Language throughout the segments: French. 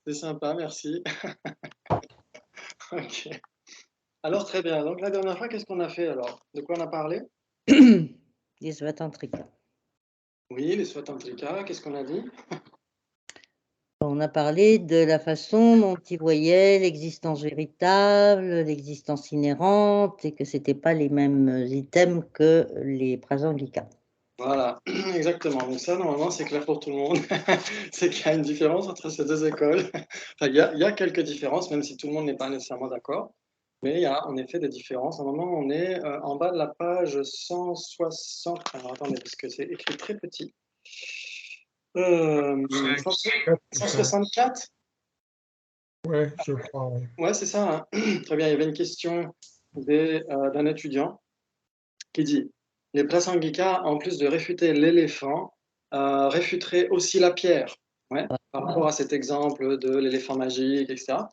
C'est sympa, merci. OK. Alors très bien, donc la dernière fois, qu'est-ce qu'on a fait alors? De quoi on a parlé? Les Svatantrika. Oui, les Svatantrika, qu'est-ce qu'on a dit? On a parlé de la façon dont ils voyaient l'existence véritable, l'existence inhérente et que c'était pas les mêmes, items que les Prasangika. Voilà, exactement. Donc ça, normalement, c'est clair pour tout le monde. C'est qu'il y a une différence entre ces 2 écoles. Enfin, il y a quelques différences, même si tout le monde n'est pas nécessairement d'accord. Mais il y a en effet des différences. Normalement, on est, en bas de la page 160. Alors attendez, parce que c'est écrit très petit. Cinq, 100 quatre, c'est ça. 164? Ouais, je crois, ouais. Ouais, c'est ça, hein. Très bien, il y avait une question d'un étudiant qui dit: «Les Prasangika, en plus de réfuter l'éléphant, réfuteraient aussi la pierre». Ouais, par rapport à cet exemple de l'éléphant magique et cetera.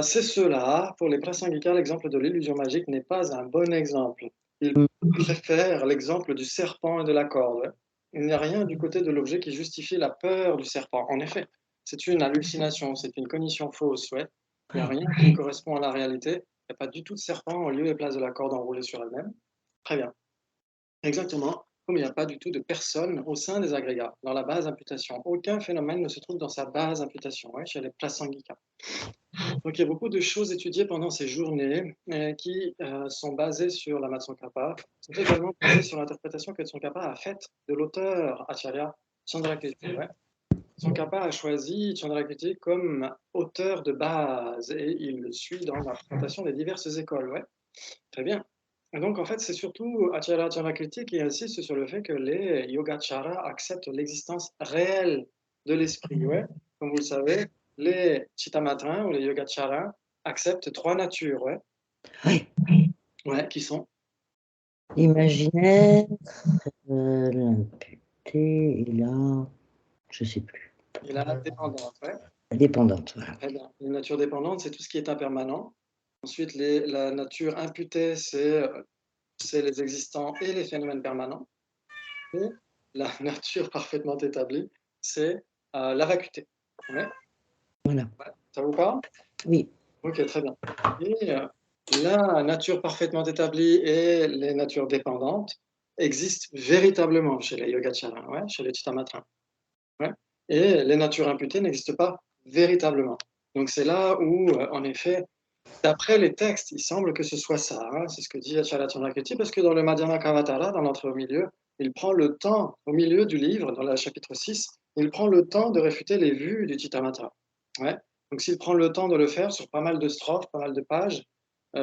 C'est cela, pour les Prasangika, l'exemple de l'illusion magique n'est pas un bon exemple. Ils Mmh. préfèrent l'exemple du serpent et de la corde, ouais. Il n'y a rien du côté de l'objet qui justifie la peur du serpent. En effet, c'est une hallucination, c'est une cognition fausse, ouais. Il n'y a Ouais. rien qui correspond à la réalité. Il n'y a pas du tout de serpent au lieu et place de la corde enroulée sur elle-même. Très bien. Exactement, comme il n'y a pas du tout de personne au sein des agrégats, dans la base imputation. Aucun phénomène ne se trouve dans sa base imputation, ouais, chez les Prasangika. Donc il y a beaucoup de choses étudiées pendant ces journées qui sont basées sur la Matsunkapa, sont également basées sur l'interprétation que Tsongkhapa a faite de l'auteur Acharya Chandrakirti. Ouais. Tsongkhapa a choisi Chandrakirti comme auteur de base et il le suit dans la présentation des diverses écoles. Ouais. Très bien. Et donc, en fait, c'est surtout Acharya Chandrakirti qui insiste sur le fait que les Yogacara acceptent l'existence réelle de l'esprit. Ouais. Comme vous le savez, les Chittamatrins ou les Yogacara acceptent 3 natures, ouais. Ouais. Ouais, qui sont L'imaginaire, l'imputé et la je sais plus. et la dépendante, ouais. La dépendante, voilà. Très bien. Les natures dépendantes, c'est tout ce qui est impermanent. Ensuite, la nature imputée, c'est les existants et les phénomènes permanents. Et la nature parfaitement établie, c'est la vacuité. Ouais. Voilà. Ouais, ça vous parle? Oui. OK, très bien. Et la nature parfaitement établie et les natures dépendantes existent véritablement chez les Yogacaras, ouais, chez les Chittamatrins, ouais. Et les natures imputées n'existent pas véritablement. Donc c'est là où, en effet, d'après les textes, il semble que ce soit ça, hein. C'est ce que dit Acharya Chandrakirti, parce que dans le Madhyamakavatara, dans l'entre au milieu, il prend le temps, au milieu du livre, dans le chapitre 6, il prend le temps de réfuter les vues du Chittamatra. Ouais. Donc s'il prend le temps de le faire sur pas mal de strophes, pas mal de pages,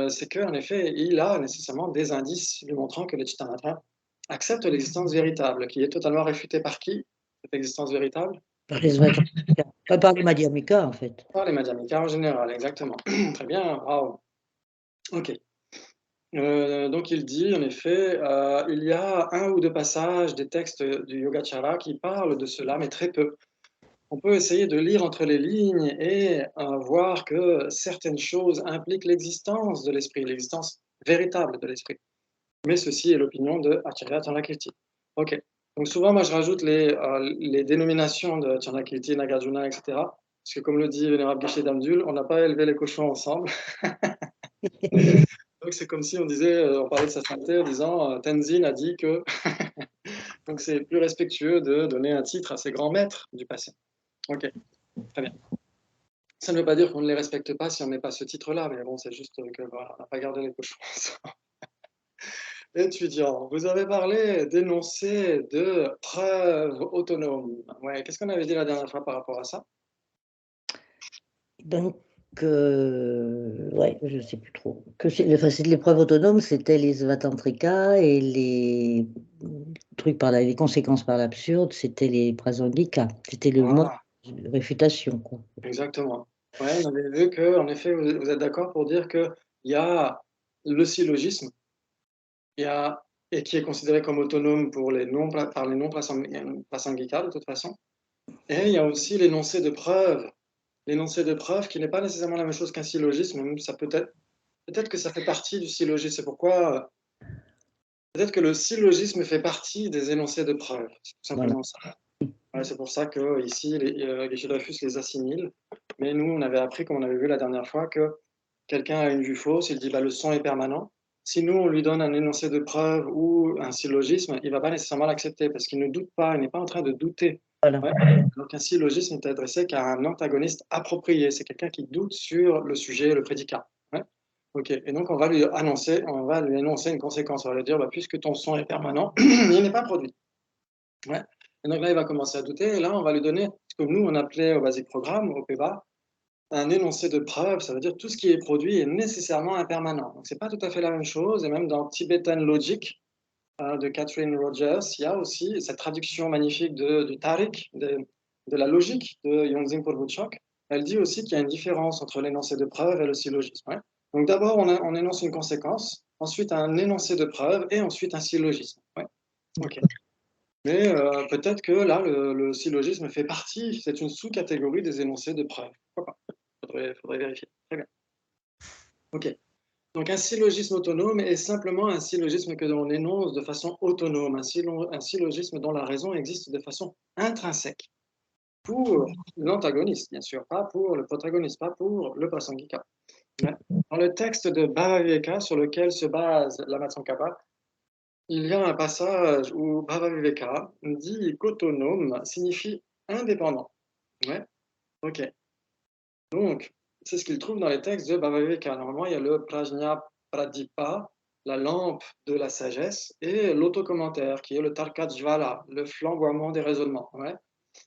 c'est qu'en effet, il a nécessairement des indices lui montrant que le Chittamatra accepte l'existence véritable, qui est totalement réfutée par qui, cette existence véritable? Par les Svatantrika. Pas par les Madhyamika, en fait. Par les Madhyamikas en général, exactement. Très bien, bravo. OK. Donc il dit en effet, il y a un ou 2 passages des textes du Yogacara qui parlent de cela, mais très peu. On peut essayer de lire entre les lignes et voir que certaines choses impliquent l'existence de l'esprit, l'existence véritable de l'esprit. Mais ceci est l'opinion de Acharya Chandrakirti. OK. Donc souvent, moi, je rajoute les dénominations de Chandrakirti, Nagarjuna et cetera, parce que comme le dit Vénérable Geshe Damdul, on n'a pas élevé les cochons ensemble. Donc c'est comme si on disait, on parlait de sa sainteté en disant, Tenzin a dit que donc c'est plus respectueux de donner un titre à ses grands maîtres du passé. OK, très bien. Ça ne veut pas dire qu'on ne les respecte pas si on met pas ce titre-là, mais bon, c'est juste que voilà, on n'a pas gardé les cochons ensemble. Étudiant, vous avez parlé d'énoncés de preuves autonomes. Ouais, qu'est-ce qu'on avait dit la dernière fois par rapport à ça? Donc ouais, je sais plus trop. Que c'est l'épreuve autonome, c'était les Svatantrika et les trucs par les conséquences par l'absurde, c'était les Prasangika. C'était le mode Voilà, de réfutation, quoi. exactement. Ouais, on avait vu qu'en effet, vous êtes d'accord pour dire qu'il y a le syllogisme. Il y a et qui est considéré comme autonome pour les non par les non prasangika de toute façon. Et il y a aussi l'énoncé de preuve. L'énoncé de preuve qui n'est pas nécessairement la même chose qu'un syllogisme, même ça peut-être que ça fait partie du syllogisme. C'est pourquoi, peut-être que le syllogisme fait partie des énoncés de preuve. C'est tout Voilà. simplement ça. Ouais, c'est pour ça qu'ici les Geshe-Dreyfus les assimile. Mais nous, on avait appris, comme on avait vu la dernière fois, que quelqu'un a une vue fausse, il dit bah, le son est permanent. Si nous, on lui donne un énoncé de preuve ou un syllogisme, il ne va pas nécessairement l'accepter parce qu'il ne doute pas, il n'est pas en train de douter. Voilà. Ouais. Donc un syllogisme est adressé qu'à un antagoniste approprié. C'est quelqu'un qui doute sur le sujet, le prédicat. Ouais. Ok. Et donc on va lui énoncer une conséquence. On va lui dire, bah, puisque ton son est permanent, il n'est pas produit. Ouais. Et donc là, il va commencer à douter. Et là, on va lui donner ce que nous, on appelait au basic programme, au PEBA, un énoncé de preuve. Ça veut dire tout ce qui est produit est nécessairement impermanent. Donc c'est pas tout à fait la même chose. Et même dans Tibetan Logic, de Catherine Rogers, il y a aussi cette traduction magnifique du Tariq, de la logique de Yongzin Polvutchok. Elle dit aussi qu'il y a une différence entre l'énoncé de preuve et le syllogisme. Ouais. Donc d'abord, on énonce une conséquence, ensuite un énoncé de preuve et ensuite un syllogisme. Ouais. Ok. Mais peut-être que là, le syllogisme fait partie, c'est une sous-catégorie des énoncés de preuve. Pourquoi pas? Faudrait vérifier. Très bien. Ok. Donc un syllogisme autonome est simplement un syllogisme que l'on énonce de façon autonome, un syllogisme dont la raison existe de façon intrinsèque pour l'antagoniste, bien sûr, pas pour le protagoniste, pas pour le prasangika. Dans le texte de Bhavaviveka sur lequel se base la Matsankapa, il y a un passage où Bhavaviveka dit qu'autonome signifie indépendant. Ouais, ok. Donc, c'est ce qu'il trouve dans les textes de Bhavaviveka. Normalement, il y a le Prajna Pradipa, la lampe de la sagesse, et l'autocommentaire, qui est le Tarkajvala, le flamboiement des raisonnements. Ouais.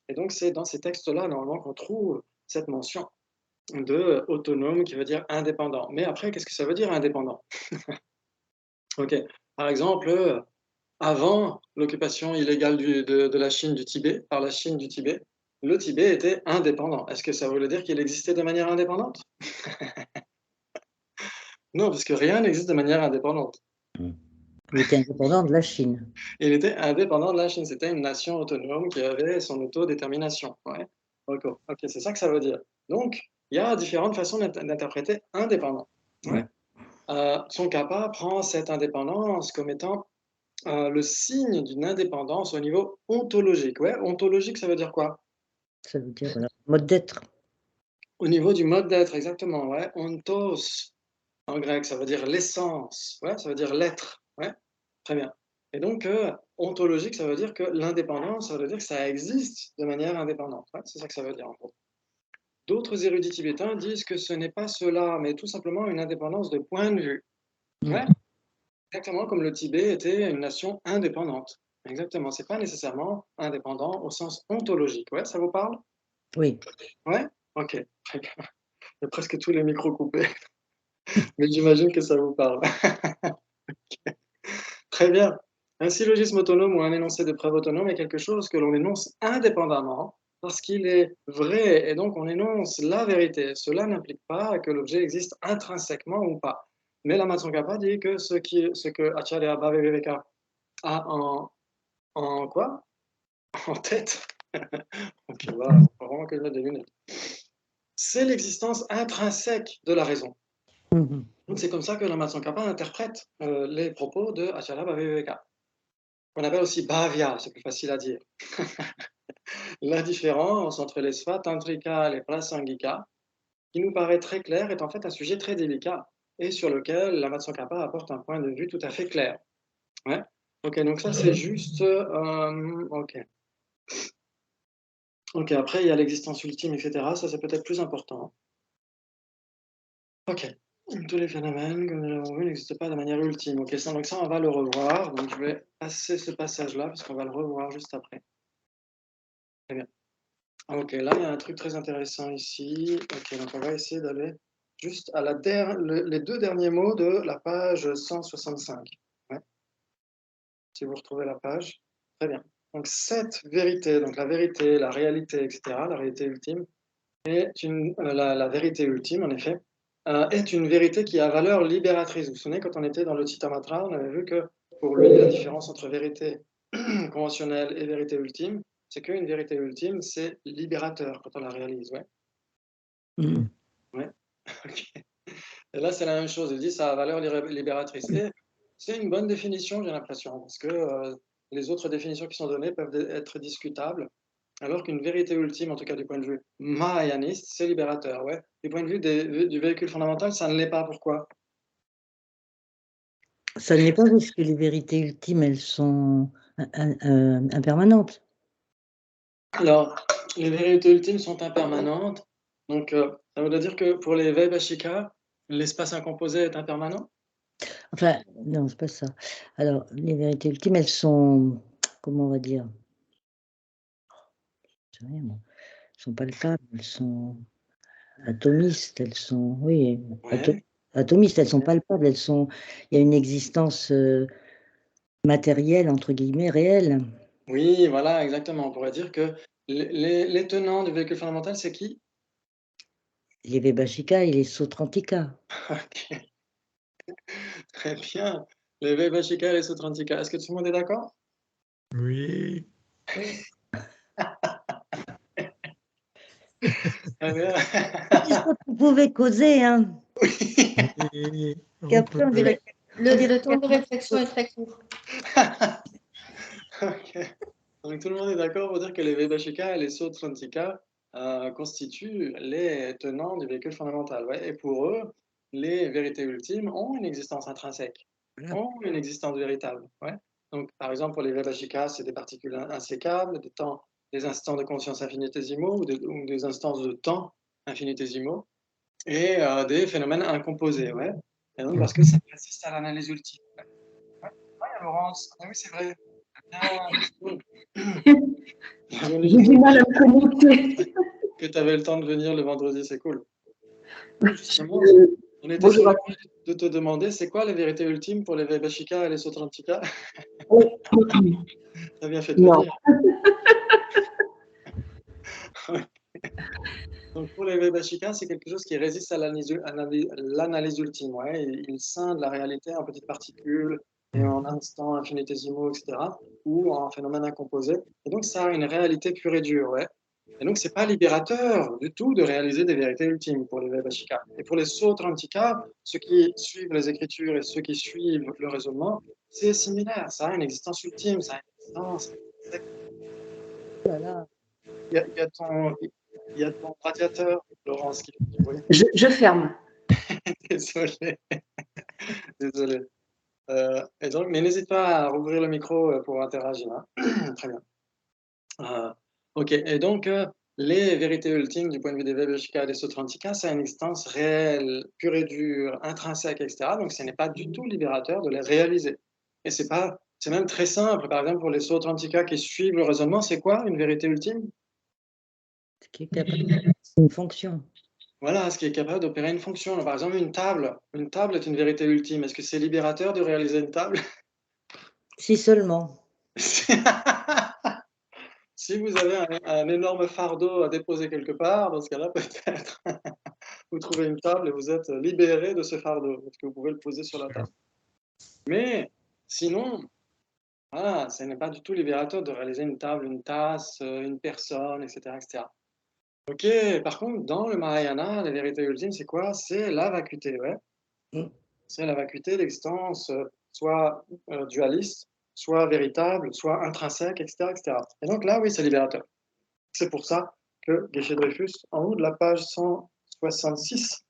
Et donc, c'est dans ces textes-là, normalement, qu'on trouve cette mention de autonome, qui veut dire indépendant. Mais après, qu'est-ce que ça veut dire indépendant? Ok. Par exemple, avant l'occupation illégale de la Chine du Tibet, par la Chine du Tibet, le Tibet était indépendant. Est-ce que ça voulait dire qu'il existait de manière indépendante? Non, parce que rien n'existe de manière indépendante. Il était indépendant de la Chine. Il était indépendant de la Chine. C'était une nation autonome qui avait son autodétermination. Ouais. Ok, c'est ça que ça veut dire. Donc, il y a différentes façons d'interpréter indépendant. Ouais. Tsongkhapa prend cette indépendance comme étant le signe d'une indépendance au niveau ontologique. Ouais, ontologique, ça veut dire quoi? Ça veut dire, voilà, mode d'être. Au niveau du mode d'être, exactement. Ouais. Ontos, en grec, ça veut dire l'essence. Ouais, ça veut dire l'être. Ouais, très bien. Et donc, ontologique, ça veut dire que l'indépendance, ça veut dire que ça existe de manière indépendante. Ouais, c'est ça que ça veut dire, en gros. D'autres érudits tibétains disent que ce n'est pas cela, mais tout simplement une indépendance de point de vue. Ouais, exactement comme le Tibet était une nation indépendante. Exactement, c'est pas nécessairement indépendant au sens ontologique. Ouais, ça vous parle? Oui. Ouais? Ok, très bien. Il y a presque tous les micros coupés, mais j'imagine que ça vous parle. Okay. Très bien. Un syllogisme autonome ou un énoncé de preuve autonome est quelque chose que l'on énonce indépendamment parce qu'il est vrai et donc on énonce la vérité. Cela n'implique pas que l'objet existe intrinsèquement ou pas. Mais la Matsunkapa dit que ce que Acharya Bhaviveka a en quoi? En tête. Ok, voilà, faut vraiment que je mette des lunettes. C'est l'existence intrinsèque de la raison. Donc c'est comme ça que la Matsunkapa interprète les propos de Acharya Bhaviveka. On appelle aussi Bhavya, c'est plus facile à dire. La différence entre les Svatantrika et les Prasangika, qui nous paraît très clair, est en fait un sujet très délicat et sur lequel la Matsunkapa apporte un point de vue tout à fait clair. Ouais. Ok, donc ça c'est juste. Ok. Ok, après il y a l'existence ultime, etc. Ça c'est peut-être plus important. Ok. Tous les phénomènes, comme nous l'avons vu, n'existent pas de manière ultime. Ok, donc ça on va le revoir. Donc je vais passer ce passage-là parce qu'on va le revoir juste après. Très bien. Ok, là, il y a un truc très intéressant ici. Ok, donc on va essayer d'aller juste à les deux derniers mots de la page 165. Ouais. Si vous retrouvez la page. Très bien. Donc cette vérité, donc la vérité, la réalité, etc., la réalité ultime, la vérité ultime, en effet, est une vérité qui a valeur libératrice. Vous vous souvenez, quand on était dans le Chittamatra, on avait vu que pour lui, la différence entre vérité conventionnelle et vérité ultime, c'est qu'une vérité ultime, c'est libérateur quand on la réalise. Ouais. Ouais. Ok. Et là, c'est la même chose. Il dit ça a valeur libératrice. Et c'est une bonne définition, j'ai l'impression, parce que les autres définitions qui sont données peuvent être discutables. alors qu'une vérité ultime, en tout cas du point de vue mahayaniste, c'est libérateur. Ouais. Du point de vue du véhicule fondamental, ça ne l'est pas. Pourquoi? Ça ne l'est pas parce que les vérités ultimes, elles sont impermanentes. Alors, les vérités ultimes sont impermanentes. Donc, ça veut dire que pour les Vaibhashika, l'espace incomposé est impermanent? Enfin, non, c'est pas ça. Alors, les vérités ultimes, elles sont, comment on va dire? Je sais rien moi. Elles sont palpables, elles sont atomistes, elles sont, oui, Ouais. atomistes, elles sont palpables, elles sont, il y a une existence matérielle, entre guillemets, réelle. Oui, voilà, exactement. On pourrait dire que les tenants du véhicule fondamental, c'est qui? Les Vaibhashika et les Sautrantika. Ok, très bien. Les Vaibhashika et les Sautrantika. Est-ce que tout le monde est d'accord? Oui. Oui. Très bien. C'est ça qu'on pouvait causer, hein. Et on Qu'après, on peut. dirait, Le temps de réflexion est très court. Ok. Donc tout le monde est d'accord pour dire que les Vaibhashika et les Sautrantika constituent les tenants du véhicule fondamental. Ouais. Et pour eux, les vérités ultimes ont une existence intrinsèque, voilà. ont une existence véritable. Ouais. Donc par exemple, pour les Vaibhashika, c'est des particules insécables, des instants de conscience infinitésimaux ou des instances de temps infinitésimaux et des phénomènes incomposés. Ouais. Et donc parce que ça résiste à l'analyse ultime. Ouais. Ouais, Laurence, ah oui, c'est vrai. Bienvenue J'ai chez du nous. mal à me connecter. Que tu avais le temps de venir le vendredi, c'est cool. Justement, on était sur Bonjour le à point de te demander, c'est quoi la vérité ultime pour les Vaibhashika et les Sautrantika? tous. T'as bien fait de Non. venir. Donc pour les Vaibhashika, c'est quelque chose qui résiste à l'analyse ultime. Ouais. Il scinde la réalité en petites particules et en instants infinitésimaux, etc., ou en phénomènes incomposés. Et donc ça a une réalité pure et dure. Ouais. Et donc, ce n'est pas libérateur du tout de réaliser des vérités ultimes pour les Vaibhashika. Et pour les Sautrantika, ceux qui suivent les Écritures et ceux qui suivent le raisonnement, c'est similaire. Ça a une existence ultime, ça a une existence. Voilà. Il y a ton radiateur, Laurence, qui fait du bruit. Je ferme. Désolé. Désolé. Et donc, mais n'hésite pas à rouvrir le micro pour interagir. Hein. Très bien. Ok, et donc les vérités ultimes du point de vue des Vaibhashika et des Sautrantika, c'est une existence réelle, pure et dure, intrinsèque, etc. Donc ce n'est pas du tout libérateur de les réaliser. Et c'est même très simple. Par exemple, pour les Sautrantika qui suivent le raisonnement, c'est quoi une vérité ultime? Ce qui est capable d'une fonction. Voilà, ce qui est capable d'opérer une fonction. Par exemple, une table. Une table est une vérité ultime. Est-ce que c'est libérateur de réaliser une table? Si seulement. Si vous avez un énorme fardeau à déposer quelque part, dans ce cas-là, peut-être, vous trouvez une table et vous êtes libéré de ce fardeau, parce que vous pouvez le poser sur la table. Mais sinon, voilà, ce n'est pas du tout libérateur de réaliser une table, une tasse, une personne, etc., etc. Ok, par contre, dans le Mahayana, la vérité ultime, c'est quoi? C'est la vacuité, ouais. Mm. C'est la vacuité d'existence, soit dualiste, soit véritable, soit intrinsèque, etc., etc. Et donc là, oui, c'est libérateur. C'est pour ça que Geshe-Dreyfus, en haut de la page 166,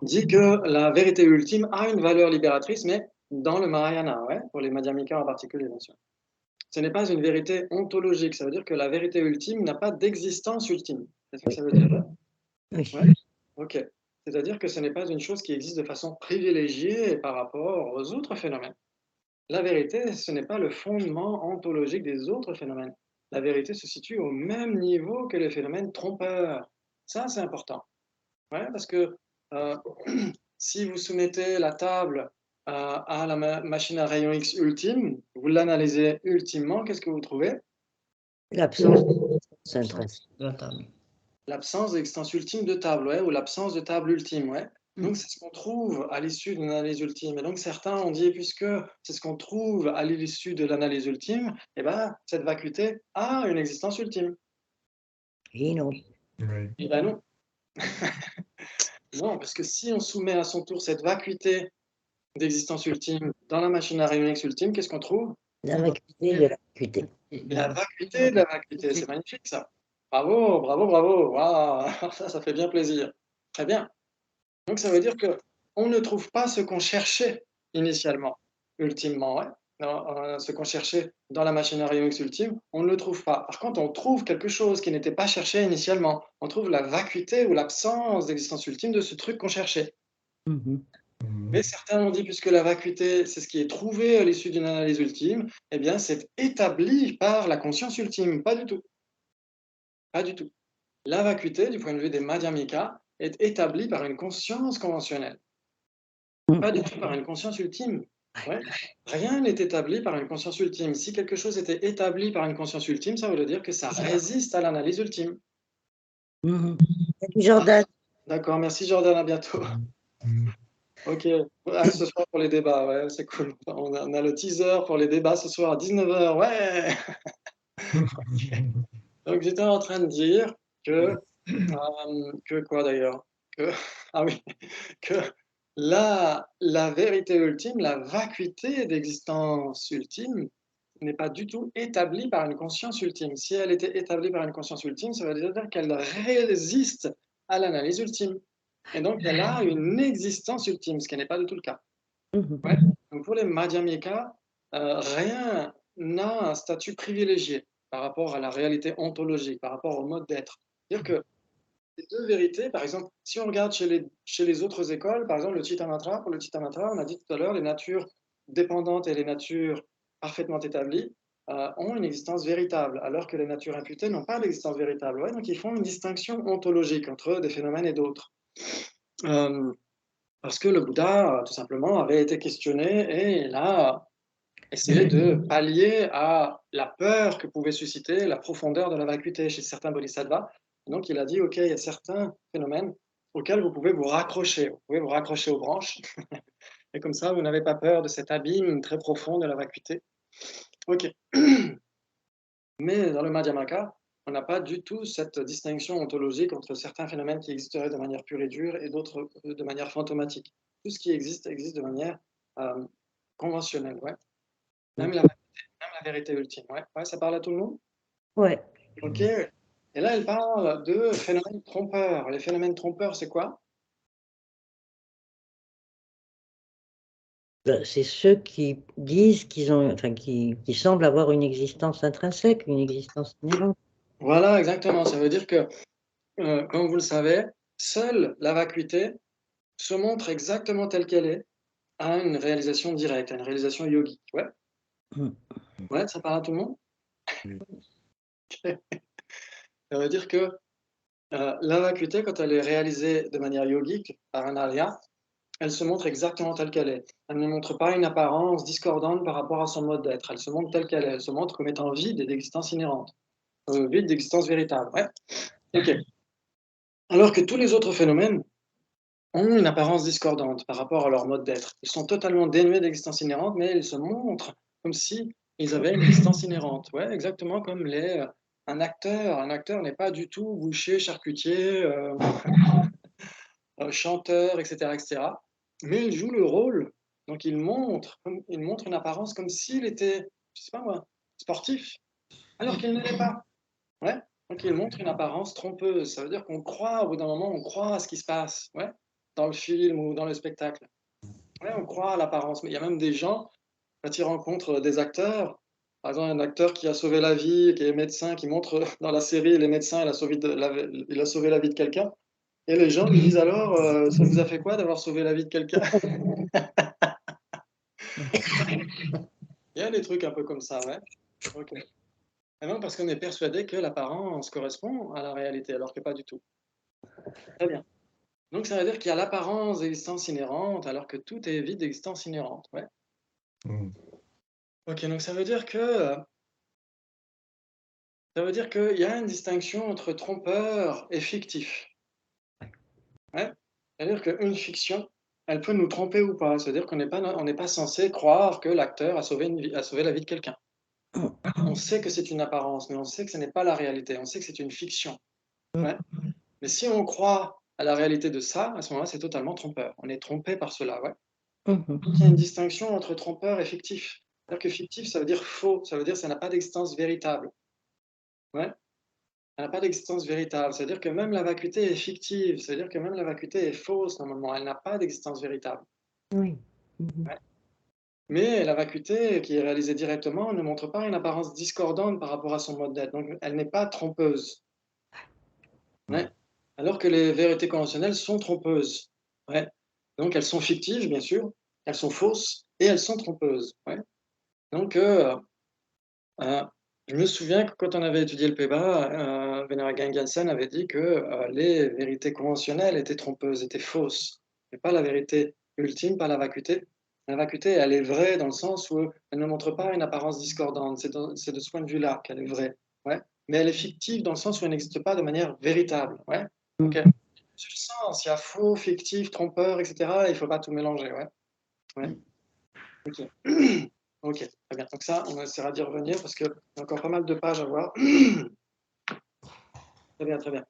dit que la vérité ultime a une valeur libératrice, mais dans le Mahayana, ouais, pour les Madhyamika en particulier, bien sûr. Ce n'est pas une vérité ontologique, ça veut dire que la vérité ultime n'a pas d'existence ultime. C'est ce que ça veut dire. Oui. Ouais. Ok. C'est-à-dire que ce n'est pas une chose qui existe de façon privilégiée par rapport aux autres phénomènes. La vérité, ce n'est pas le fondement ontologique des autres phénomènes. La vérité se situe au même niveau que les phénomènes trompeurs. Ça, c'est important. Ouais, parce que si vous soumettez la table à la machine à rayon X ultime, vous l'analysez ultimement, qu'est-ce que vous trouvez? L'absence intrinsèque de la table. L'absence d'existence ultime de table, ouais, ou l'absence de table ultime, ouais. Donc, c'est ce qu'on trouve à l'issue d'une analyse ultime. Et donc, certains ont dit, puisque c'est ce qu'on trouve à l'issue de l'analyse ultime, eh ben, cette vacuité a une existence ultime. Et non. Oui. Eh ben non. Non, parce que si on soumet à son tour cette vacuité d'existence ultime dans la machine à rayon X ultime, qu'est-ce qu'on trouve? La vacuité de la vacuité. La vacuité de la vacuité, c'est magnifique ça. Bravo, bravo, bravo. Waouh, ça fait bien plaisir. Très bien. Donc ça veut dire que on ne trouve pas ce qu'on cherchait initialement, ultimement, ouais. Ce qu'on cherchait dans la machinerie UX ultime, on ne le trouve pas. Par contre, on trouve quelque chose qui n'était pas cherché initialement. On trouve la vacuité ou l'absence d'existence ultime de ce truc qu'on cherchait. Mhm. Mais certains ont dit, puisque la vacuité, c'est ce qui est trouvé à l'issue d'une analyse ultime, eh bien, c'est établi par la conscience ultime. Pas du tout. Pas du tout. La vacuité, du point de vue des Madhyamika, est établie par une conscience conventionnelle. Pas du tout par une conscience ultime. Ouais. Rien n'est établi par une conscience ultime. Si quelque chose était établi par une conscience ultime, ça veut dire que ça résiste à l'analyse ultime. Mhm. Salut Jordan. D'accord, merci Jordan, à bientôt. Ok, ce soir pour les débats, ouais, c'est cool. On a le teaser pour les débats ce soir à 19h, ouais. Donc j'étais en train de dire que quoi d'ailleurs? Que, ah oui, que la vérité ultime, la vacuité d'existence ultime, n'est pas du tout établie par une conscience ultime. Si elle était établie par une conscience ultime, ça veut dire qu'elle résiste à l'analyse ultime. Et donc, elle a une existence ultime, ce qui n'est pas du tout le cas. Mhm. Ouais. Donc, pour les Madhyamika, rien n'a un statut privilégié par rapport à la réalité ontologique, par rapport au mode d'être. C'est-à-dire que les deux vérités, par exemple, si on regarde chez les autres écoles, par exemple le Chittamatra, pour le Chittamatra, on a dit tout à l'heure, les natures dépendantes et les natures parfaitement établies ont une existence véritable, alors que les natures imputées n'ont pas d'existence véritable. Ouais, donc ils font une distinction ontologique entre des phénomènes et d'autres. Parce que le Bouddha, tout simplement, avait été questionné et il a essayé de pallier à la peur que pouvait susciter la profondeur de la vacuité chez certains bodhisattvas. Donc il a dit, OK, il y a certains phénomènes auxquels vous pouvez vous raccrocher aux branches, et comme ça, vous n'avez pas peur de cet abîme très profond de la vacuité. OK. Mais dans le Madhyamaka, on n'a pas du tout cette distinction ontologique entre certains phénomènes qui existeraient de manière pure et dure et d'autres de manière fantomatique. Tout ce qui existe, existe de manière conventionnelle, ouais. Même la vérité ultime, ouais. Ouais, ça parle à tout le monde? Ouais. OK. Et là, elle parle de phénomènes trompeurs. Les phénomènes trompeurs, c'est quoi? C'est ceux qui disent qu'ils ont, enfin, qui semblent avoir une existence intrinsèque, une existence inhérente. Voilà, exactement. Ça veut dire que, comme vous le savez, seule la vacuité se montre exactement telle qu'elle est à une réalisation directe, à une réalisation yogique. Ouais, Mm. ouais, ça parle à tout le monde? Ça veut dire que la vacuité, quand elle est réalisée de manière yogique par un arya, elle se montre exactement telle qu'elle est. Elle ne montre pas une apparence discordante par rapport à son mode d'être. Elle se montre telle qu'elle est. Elle se montre comme étant vide d'existence inhérente, vide d'existence véritable. Ouais. Ok. Alors que tous les autres phénomènes ont une apparence discordante par rapport à leur mode d'être. Ils sont totalement dénués d'existence inhérente, mais ils se montrent comme si ils avaient une existence inhérente. Ouais, exactement comme un acteur. Un acteur n'est pas du tout boucher, charcutier, chanteur, etc., etc. Mais il joue le rôle. Donc il montre une apparence comme s'il était, je sais pas moi, sportif, alors qu'il ne l'est pas. Ouais. Donc il montre une apparence trompeuse. Ça veut dire qu'on croit, au bout d'un moment, on croit à ce qui se passe, ouais, dans le film ou dans le spectacle. Ouais, on croit à l'apparence. Mais il y a même des gens, quand ils rencontrent des acteurs, par exemple un acteur qui a sauvé la vie, qui est médecin, qui montre dans la série les médecins, il a sauvé la vie de quelqu'un. Et les gens lui disent alors, ça vous a fait quoi d'avoir sauvé la vie de quelqu'un? Il y a des trucs un peu comme ça, ouais. Ok. Et non, parce qu'on est persuadé que l'apparence correspond à la réalité, alors que pas du tout. Très bien. Donc ça veut dire qu'il y a l'apparence d'existence inhérente, alors que tout est vide d'existence inhérente, ouais. Ok, donc ça veut dire qu'il y a une distinction entre trompeur et fictif. Ouais. C'est-à-dire qu'une fiction, elle peut nous tromper ou pas. C'est-à-dire qu'on n'est pas censé croire que l'acteur a sauvé la vie de quelqu'un. On sait que c'est une apparence, mais on sait que ce n'est pas la réalité. On sait que c'est une fiction. Ouais. Mais si on croit à la réalité de ça, à ce moment-là, c'est totalement trompeur. On est trompé par cela. Ouais. Mhm. Donc, il y a une distinction entre trompeur et fictif. C'est-à-dire que fictif, ça veut dire faux, ça veut dire que ça n'a pas d'existence véritable. Ouais. Elle n'a pas d'existence véritable. C'est-à-dire que même la vacuité est fictive, c'est-à-dire que même la vacuité est fausse normalement, elle n'a pas d'existence véritable. Oui. Mhm. Ouais. Mais la vacuité, qui est réalisée directement, ne montre pas une apparence discordante par rapport à son mode d'être. Donc, elle n'est pas trompeuse. Ouais. Alors que les vérités conventionnelles sont trompeuses. Ouais. Donc, elles sont fictives, bien sûr, elles sont fausses et elles sont trompeuses. Ouais. Donc, je me souviens que quand on avait étudié le PEBA, Venerable Gansen avait dit que les vérités conventionnelles étaient trompeuses, étaient fausses, mais pas la vérité ultime, pas la vacuité. La vacuité, elle est vraie dans le sens où elle ne montre pas une apparence discordante. C'est de ce point de vue-là qu'elle est vraie. Ouais. Mais elle est fictive dans le sens où elle n'existe pas de manière véritable. Ouais. Ok. Sur le sens, il y a faux, fictif, trompeur, etc. Il ne faut pas tout mélanger. Ouais. Ouais. Ok. Ok, très bien. Donc ça, on essaiera d'y revenir parce qu'il y a encore pas mal de pages à voir. Très bien, très bien.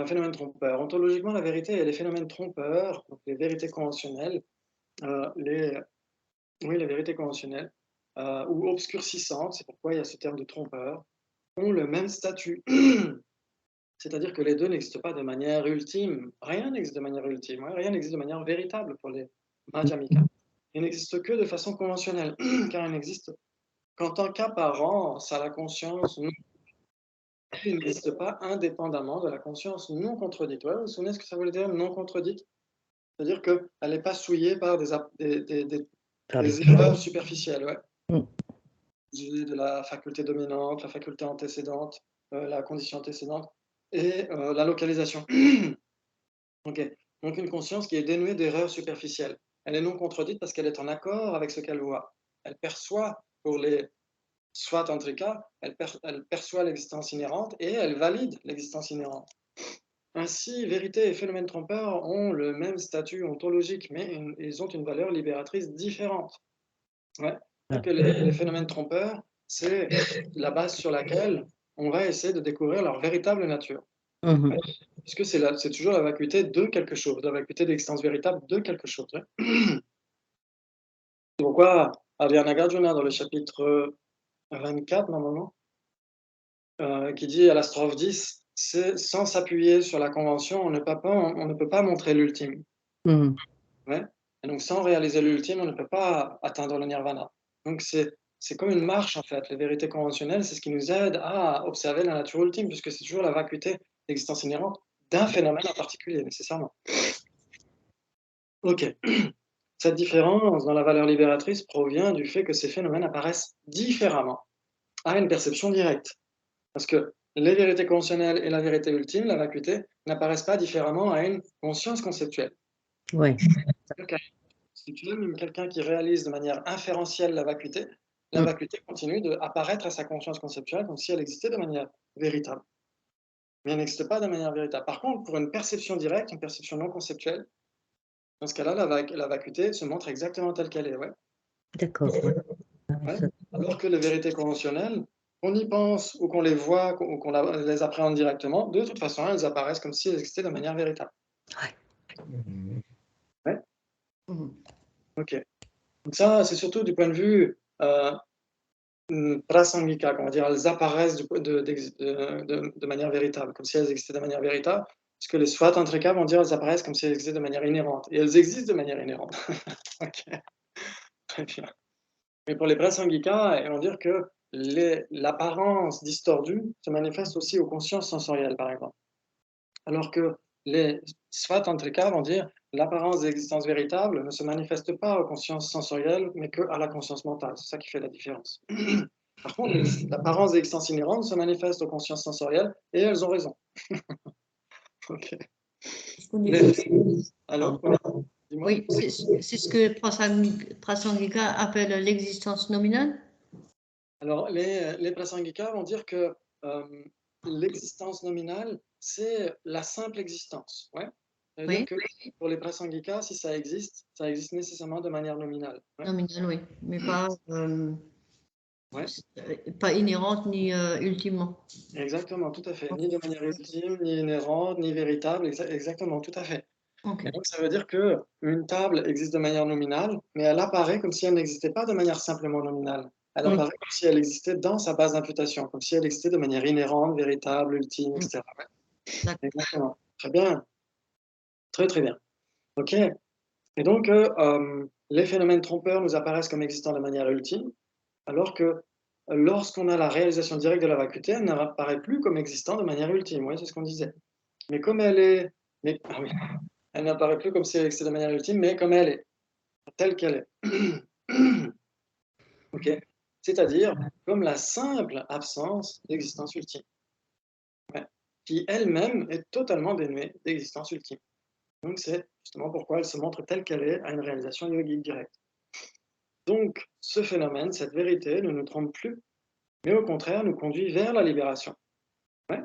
Phénomène trompeur. Ontologiquement, la vérité et les phénomènes trompeurs, donc les vérités conventionnelles, les vérités conventionnelles, ou obscurcissantes, c'est pourquoi il y a ce terme de trompeur, ont le même statut. C'est-à-dire que les deux n'existent pas de manière ultime. Rien n'existe de manière ultime, hein. Rien n'existe de manière véritable pour les Madhyamika. Il n'existe que de façon conventionnelle, car il n'existe qu'en tant qu'apparence à la conscience non. Il n'existe pas indépendamment de la conscience non contredite. Ouais, vous vous souvenez ce que ça voulait dire non contredite? C'est-à-dire qu'elle n'est pas souillée par des erreurs superficielles. Ouais. De la faculté dominante, la faculté antécédente, la condition antécédente et la localisation. Okay. Donc une conscience qui est dénuée d'erreurs superficielles. Elle est non contredite parce qu'elle est en accord avec ce qu'elle voit. Elle perçoit pour les Svatantrika, elle perçoit l'existence inhérente et elle valide l'existence inhérente. Ainsi, vérité et phénomène trompeur ont le même statut ontologique, mais ils ont une valeur libératrice différente. Ouais. Donc les phénomènes trompeurs, c'est la base sur laquelle on va essayer de découvrir leur véritable nature. Ouais. Puisque c'est toujours la vacuité de quelque chose, la vacuité d'existence véritable de quelque chose. Ouais. C'est pourquoi Adrian Nagarjuna, dans le chapitre 24, normalement, qui dit à la strophe 10, c'est sans s'appuyer sur la convention, on ne peut pas montrer l'ultime. Ouais. Et donc sans réaliser l'ultime, on ne peut pas atteindre le nirvana. Donc c'est comme une marche en fait. Les vérités conventionnelles, c'est ce qui nous aide à observer la nature ultime, puisque c'est toujours la vacuité d'existence inhérente d'un phénomène en particulier, nécessairement. Ok. Cette différence dans la valeur libératrice provient du fait que ces phénomènes apparaissent différemment à une perception directe. Parce que les vérités conventionnelles et la vérité ultime, la vacuité, n'apparaissent pas différemment à une conscience conceptuelle. Oui. Même quelqu'un qui réalise de manière inférentielle la vacuité continue d'apparaître à sa conscience conceptuelle comme si elle existait de manière véritable. Mais elle n'existe pas de manière véritable. Par contre, pour une perception directe, une perception non conceptuelle, dans ce cas-là, la vacuité se montre exactement telle qu'elle est. Ouais. D'accord. Ouais. Alors que les vérités conventionnelles, qu'on y pense ou qu'on les voit ou qu'on les appréhende directement, de toute façon, elles apparaissent comme si elles existaient de manière véritable. Ouais. Ok. Donc ça, c'est surtout du point de vue prasangika, on va dire, elles apparaissent de manière véritable, comme si elles existaient de manière véritable, parce que les svatantrika vont dire elles apparaissent comme si elles existaient de manière inhérente, et elles existent de manière inhérente. Ok. Très bien. Mais pour les prasangika, ils vont dire que l'apparence distordue se manifeste aussi aux consciences sensorielles, par exemple. Alors que les svatantrika vont dire l'apparence d'existence véritable ne se manifeste pas aux consciences sensorielles, mais qu'à la conscience mentale. C'est ça qui fait la différence. Par contre, l'apparence d'existence inhérente se manifeste aux consciences sensorielles et elles ont raison. Ok. Alors, oui, c'est ce que Prasangika appelle l'existence nominale. Alors, les prasangika vont dire que l'existence nominale, c'est la simple existence. Ouais. C'est-à-dire que pour les prasangika, si ça existe nécessairement de manière nominale. Ouais. Nominale, oui, mais pas inhérente ni ultimement. Exactement, tout à fait. Ni de manière ultime, ni inhérente, ni véritable, exactement, tout à fait. Ok. Et donc, ça veut dire qu'une table existe de manière nominale, mais elle apparaît comme si elle n'existait pas de manière simplement nominale. Elle Oui. apparaît comme si elle existait dans sa base d'imputation, comme si elle existait de manière inhérente, véritable, ultime, etc. Ouais. D'accord. Exactement. Très bien. Très, très bien. OK. Et donc, les phénomènes trompeurs nous apparaissent comme existant de manière ultime, alors que lorsqu'on a la réalisation directe de la vacuité, elle n'apparaît plus comme existant de manière ultime. Oui, c'est ce qu'on disait. Mais comme elle est... ah oui, elle n'apparaît plus comme si elle existait de manière ultime, mais comme elle est, telle qu'elle est. OK. C'est-à-dire comme la simple absence d'existence ultime, ouais, qui elle-même est totalement dénuée d'existence ultime. Donc c'est justement pourquoi elle se montre telle qu'elle est à une réalisation yogique directe. Donc ce phénomène, cette vérité ne nous trompe plus, mais au contraire nous conduit vers la libération. Ouais.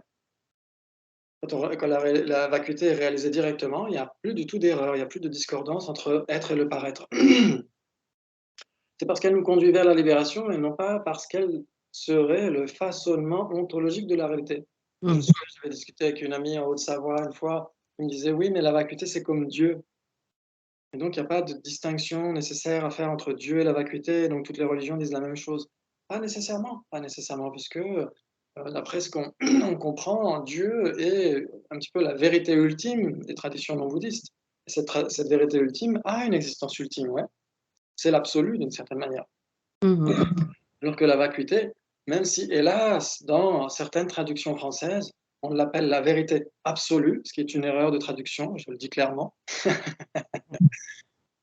Quand la vacuité est réalisée directement, il n'y a plus du tout d'erreur, il n'y a plus de discordance entre être et le paraître. C'est parce qu'elle nous conduit vers la libération et non pas parce qu'elle serait le façonnement ontologique de la réalité. Je me souviens, j'avais discuté avec une amie en Haute-Savoie une fois, qui me disait oui, mais la vacuité c'est comme Dieu. Et donc il n'y a pas de distinction nécessaire à faire entre Dieu et la vacuité, donc toutes les religions disent la même chose. Pas nécessairement, puisque d'après ce qu'on on comprend, Dieu est un petit peu la vérité ultime des traditions non bouddhistes. Et cette vérité ultime a une existence ultime, ouais. C'est l'absolu d'une certaine manière. Alors que la vacuité, même si, hélas, dans certaines traductions françaises, on l'appelle la vérité absolue, ce qui est une erreur de traduction, je le dis clairement,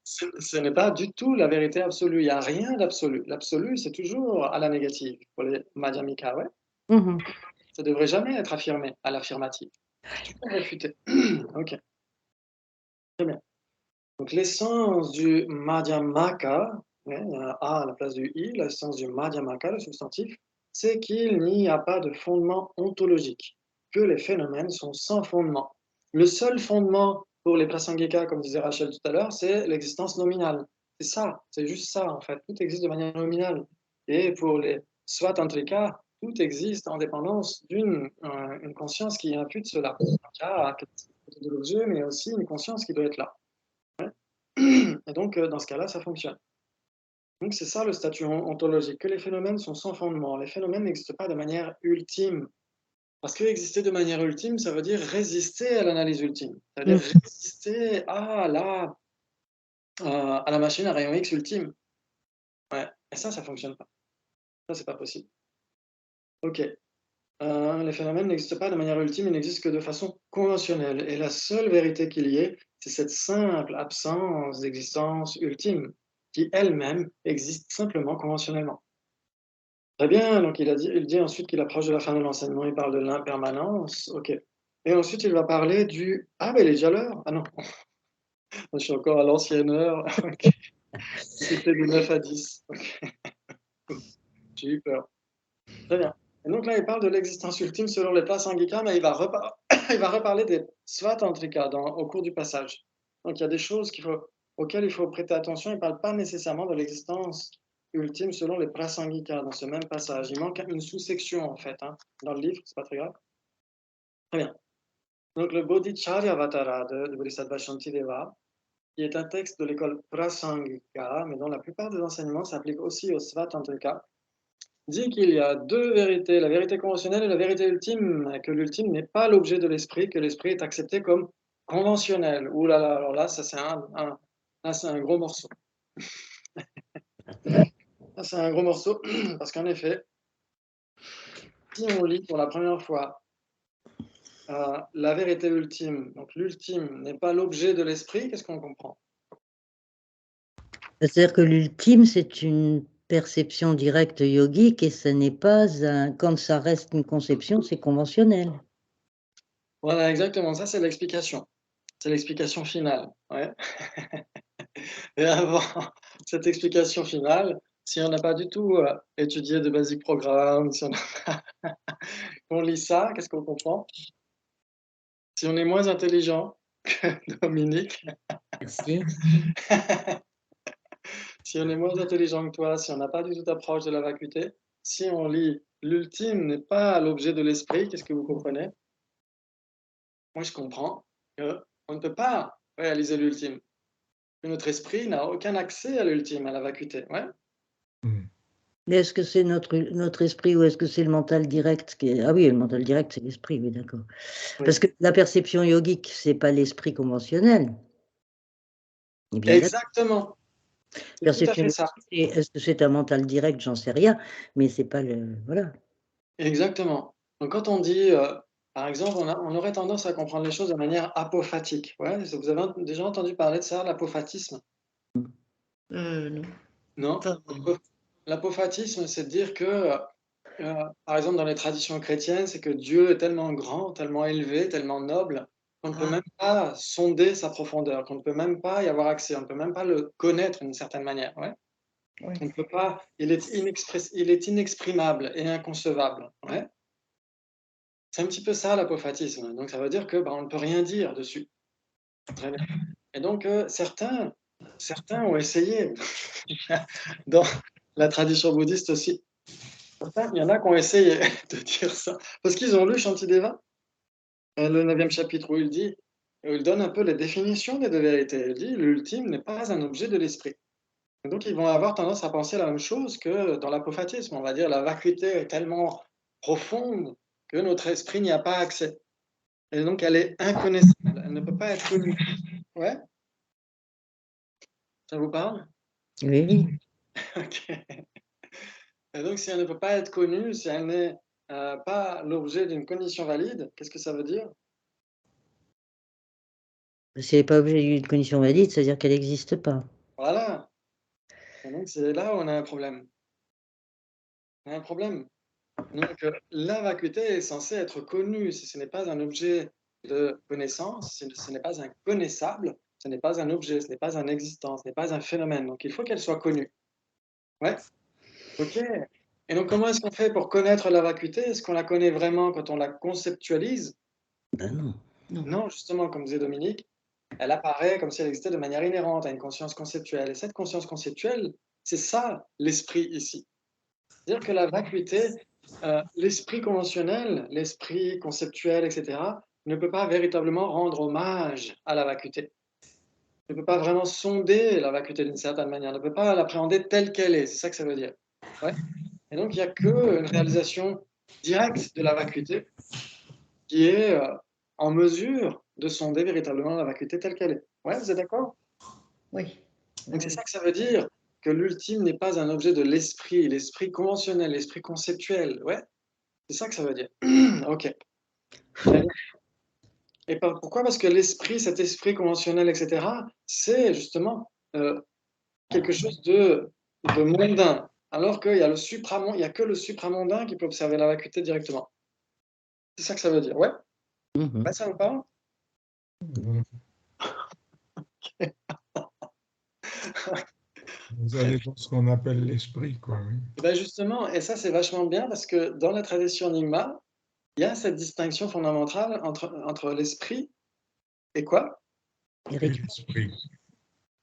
ce n'est pas du tout la vérité absolue, il n'y a rien d'absolu. L'absolu, c'est toujours à la négative, pour les Madhyamika, ouais. Ça ne devrait jamais être affirmé à l'affirmative. C'est toujours réfuté. Ok, très bien. Donc l'essence du Madhyamaka, ouais, il y a un A à la place du I, l'essence du Madhyamaka, le substantif, c'est qu'il n'y a pas de fondement ontologique, que les phénomènes sont sans fondement. Le seul fondement pour les prasangika, comme disait Rachel tout à l'heure, c'est l'existence nominale. C'est ça, c'est juste ça en fait. Tout existe de manière nominale. Et pour les svatantrika, tout existe en dépendance d'une une conscience qui impute cela. Donc, il y a de l'objet, mais aussi une conscience qui doit être là. Et donc, dans ce cas-là, ça fonctionne. Donc, c'est ça le statut ontologique, que les phénomènes sont sans fondement. Les phénomènes n'existent pas de manière ultime. Parce que exister de manière ultime, ça veut dire résister à l'analyse ultime. Ça veut dire résister à la machine à rayon X ultime. Ouais. Et ça ne fonctionne pas. Ça, c'est pas possible. OK. Les phénomènes n'existent pas de manière ultime, ils n'existent que de façon conventionnelle. Et la seule vérité qu'il y ait, c'est cette simple absence d'existence ultime, qui elle-même existe simplement conventionnellement. Très bien, donc il dit ensuite qu'il approche de la fin de l'enseignement, il parle de l'impermanence, ok. Et ensuite il va parler du... Ah, mais il est déjà l'heure? Ah non, je suis encore à l'ancienne heure. Okay. C'était de 9 à 10. Okay. J'ai eu peur. Très bien. Et donc là, il parle de l'existence ultime selon les prasangika, mais il va reparler des svatantrika au cours du passage. Donc il y a des choses auxquelles il faut prêter attention. Il ne parle pas nécessairement de l'existence ultime selon les prasangika dans ce même passage. Il manque une sous-section en fait, hein, dans le livre, c'est pas très grave. Très bien. Donc le Bodhicharyavatara de Bodhisattva Shantideva, qui est un texte de l'école prasangika, mais dont la plupart des enseignements s'appliquent aussi aux svatantrika, dit qu'il y a deux vérités, la vérité conventionnelle et la vérité ultime, que l'ultime n'est pas l'objet de l'esprit, que l'esprit est accepté comme conventionnel. Ouh là là, alors là, ça c'est un gros morceau. Ça c'est un gros morceau, parce qu'en effet, si on lit pour la première fois la vérité ultime, donc l'ultime n'est pas l'objet de l'esprit, qu'est-ce qu'on comprend? C'est-à-dire que l'ultime, c'est une perception directe yogique et ce n'est pas quand ça reste une conception, c'est conventionnel. Voilà, exactement, ça c'est l'explication. C'est l'explication finale. Ouais. Et avant cette explication finale, si on n'a pas du tout étudié de basic programme, si on lit ça, qu'est-ce qu'on comprend? Si on est moins intelligent que Dominique, Merci. si on est moins intelligent que toi, si on n'a pas du tout approche de la vacuité, si on lit l'ultime n'est pas l'objet de l'esprit, qu'est-ce que vous comprenez? Moi, je comprends qu'on ne peut pas réaliser l'ultime. Que notre esprit n'a aucun accès à l'ultime, à la vacuité. Ouais. Mais est-ce que c'est notre esprit ou est-ce que c'est le mental direct qui est... Ah oui, le mental direct, c'est l'esprit, oui, d'accord. Oui. Parce que la perception yogique, c'est pas l'esprit conventionnel. Eh bien, Exactement. C'est tout à perception fait ça. yogique, est-ce que c'est un mental direct? J'en sais rien, mais c'est pas le... Voilà. Exactement. Donc quand on dit, par exemple, on aurait tendance à comprendre les choses de manière apophatique. Ouais, vous avez déjà entendu parler de ça, l'apophatisme? Non. Non? Enfin, L'apophatisme, c'est de dire que, par exemple, dans les traditions chrétiennes, c'est que Dieu est tellement grand, tellement élevé, tellement noble, qu'on ne peut même pas sonder sa profondeur, qu'on ne peut même pas y avoir accès, on ne peut même pas le connaître d'une certaine manière. Ouais. ouais. On ne peut pas, il est inexprimable et inconcevable. Ouais. C'est un petit peu ça l'apophatisme. Donc ça veut dire que on ne peut rien dire dessus. Très bien. Et donc certains ont essayé dans la tradition bouddhiste aussi. Il y en a qui ont essayé de dire ça parce qu'ils ont lu Shantideva, le 9e chapitre où il donne un peu les définitions des deux vérités. Il dit l'ultime n'est pas un objet de l'esprit. Et donc ils vont avoir tendance à penser la même chose que dans l'apophatisme. On va dire la vacuité est tellement profonde que notre esprit n'y a pas accès. Et donc, elle est inconnaissable, elle ne peut pas être connue. Ouais? Ça vous parle? Oui, oui. OK. Et donc, si elle ne peut pas être connue, si elle n'est pas l'objet d'une cognition valide, qu'est-ce que ça veut dire? Si elle n'est pas objet d'une condition valide, c'est-à-dire qu'elle n'existe pas. Voilà. Et donc, c'est là où on a un problème. On a un problème. Donc, la vacuité est censée être connue. Si ce n'est pas un objet de connaissance, si ce n'est pas un connaissable, ce n'est pas un objet, ce n'est pas un existant, ce n'est pas un phénomène. Donc, il faut qu'elle soit connue. Ouais? OK. Et donc, comment est-ce qu'on fait pour connaître la vacuité? Est-ce qu'on la connaît vraiment quand on la conceptualise? Ben non. Non. Non, justement, comme disait Dominique, elle apparaît comme si elle existait de manière inhérente à une conscience conceptuelle. Et cette conscience conceptuelle, c'est ça l'esprit ici. C'est-à-dire que la vacuité, l'esprit conventionnel, l'esprit conceptuel, etc., ne peut pas véritablement rendre hommage à la vacuité. Ne peut pas vraiment sonder la vacuité d'une certaine manière, ne peut pas l'appréhender telle qu'elle est. C'est ça que ça veut dire. Ouais. Et donc, il n'y a qu'une réalisation directe de la vacuité qui est en mesure de sonder véritablement la vacuité telle qu'elle est. Ouais, vous êtes d'accord? Oui. Donc, c'est ça que ça veut dire, que l'ultime n'est pas un objet de l'esprit conventionnel, l'esprit conceptuel. Ouais, c'est ça que ça veut dire. OK. Très bien. Et pourquoi? Parce que l'esprit, cet esprit conventionnel, etc., c'est justement quelque chose de mondain. Alors qu'il y a il n'y a que le supramondain qui peut observer la vacuité directement. C'est ça que ça veut dire. Ouais? Mhm. Ouais, ça vous parle? Vous allez dans ce qu'on appelle l'esprit, quoi, oui. Et ben justement, et ça c'est vachement bien parce que dans la tradition Nyingma, il y a cette distinction fondamentale entre l'esprit et quoi? Et Eric, l'esprit.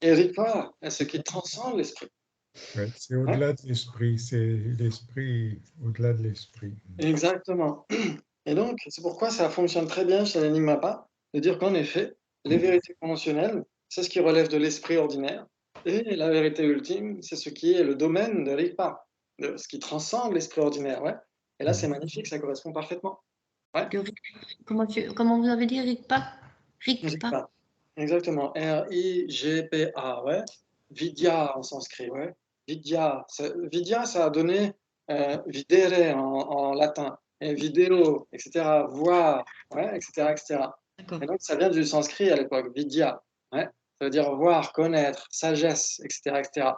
Et Rigpa, ce qui transcende l'esprit. Ouais, c'est Ouais, au-delà de l'esprit, c'est l'esprit au-delà de l'esprit. exactement. Et donc, c'est pourquoi ça fonctionne très bien chez les Nyingmapa, de dire qu'en effet, les vérités conventionnelles, c'est ce qui relève de l'esprit ordinaire, et la vérité ultime, c'est ce qui est le domaine de Rigpa, de ce qui transcende l'esprit ordinaire. Ouais. Et là, c'est magnifique, ça correspond parfaitement. Ouais. Comment vous avez dit Rigpa? Rigpa. Rigpa. Exactement. R-I-G-P-A, ouais. Vidya en sanskrit, ouais. Vidya. Vidya, ça a donné videre en latin, et vidéo, etc. Voir, ouais, etc., etc. D'accord. Et donc, ça vient du sanskrit à l'époque, vidya. Ouais. Ça veut dire voir, connaître, sagesse, etc., etc.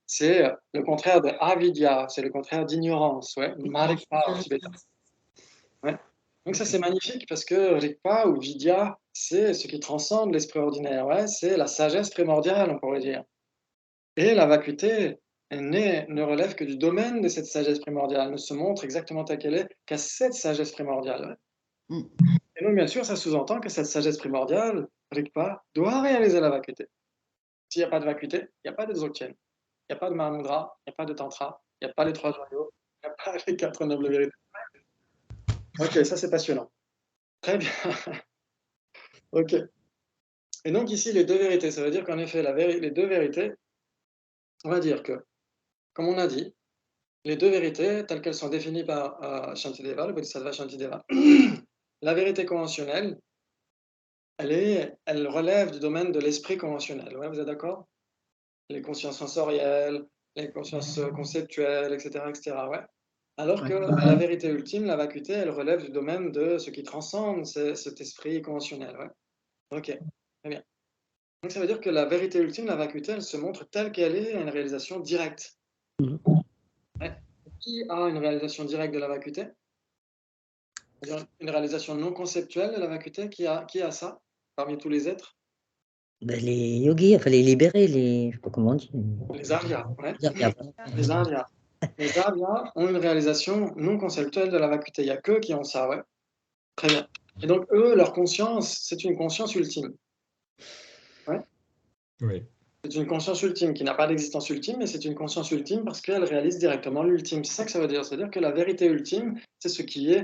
C'est le contraire de avidya, c'est le contraire d'ignorance, ouais. Marikpa en tibétain. Ouais. Donc ça, c'est magnifique parce que Rigpa ou Vidya, c'est ce qui transcende l'esprit ordinaire. Ouais, c'est la sagesse primordiale, on pourrait dire. Et la vacuité ne relève que du domaine de cette sagesse primordiale, ne se montre exactement telle qu'elle est qu'à cette sagesse primordiale. Ouais. Mm. Et donc, bien sûr, ça sous-entend que cette sagesse primordiale, Rigpa, doit réaliser la vacuité. S'il n'y a pas de vacuité, il n'y a pas de Dzogchen, il n'y a pas de Mahamudra, il n'y a pas de Tantra, il n'y a pas les 3 joyaux, il n'y a pas les 4 nobles vérités. Ok, ça c'est passionnant. Très bien. Ok. Et donc ici, les deux vérités, ça veut dire qu'en effet, les deux vérités, on va dire que, comme on a dit, les deux vérités, telles qu'elles sont définies par Shantideva, le Bodhisattva Shantideva, la vérité conventionnelle, elle relève du domaine de l'esprit conventionnel. Ouais, vous êtes d'accord? Les consciences sensorielles, les consciences conceptuelles, etc., etc. Ouais. Alors que la vérité ultime, la vacuité, elle relève du domaine de ce qui transcende cet esprit conventionnel. Ouais. Ok, très bien. Donc ça veut dire que la vérité ultime, la vacuité, elle se montre telle qu'elle est à une réalisation directe. Ouais. Qui a une réalisation directe de la vacuité? C'est-à-dire une réalisation non conceptuelle de la vacuité, qui a ça parmi tous les êtres? Ben, les yogis, enfin les libérés, je sais pas comment on dit. Les Aryas, ouais. Les Aryas, voilà. Les Aryas. Les Aryas ont une réalisation non conceptuelle de la vacuité. Il n'y a qu'eux qui ont ça, ouais. Très bien. Et donc, eux, leur conscience, c'est une conscience ultime. Ouais. Oui. C'est une conscience ultime qui n'a pas d'existence ultime, mais c'est une conscience ultime parce qu'elle réalise directement l'ultime. C'est ça que ça veut dire. C'est-à-dire que la vérité ultime, c'est ce qui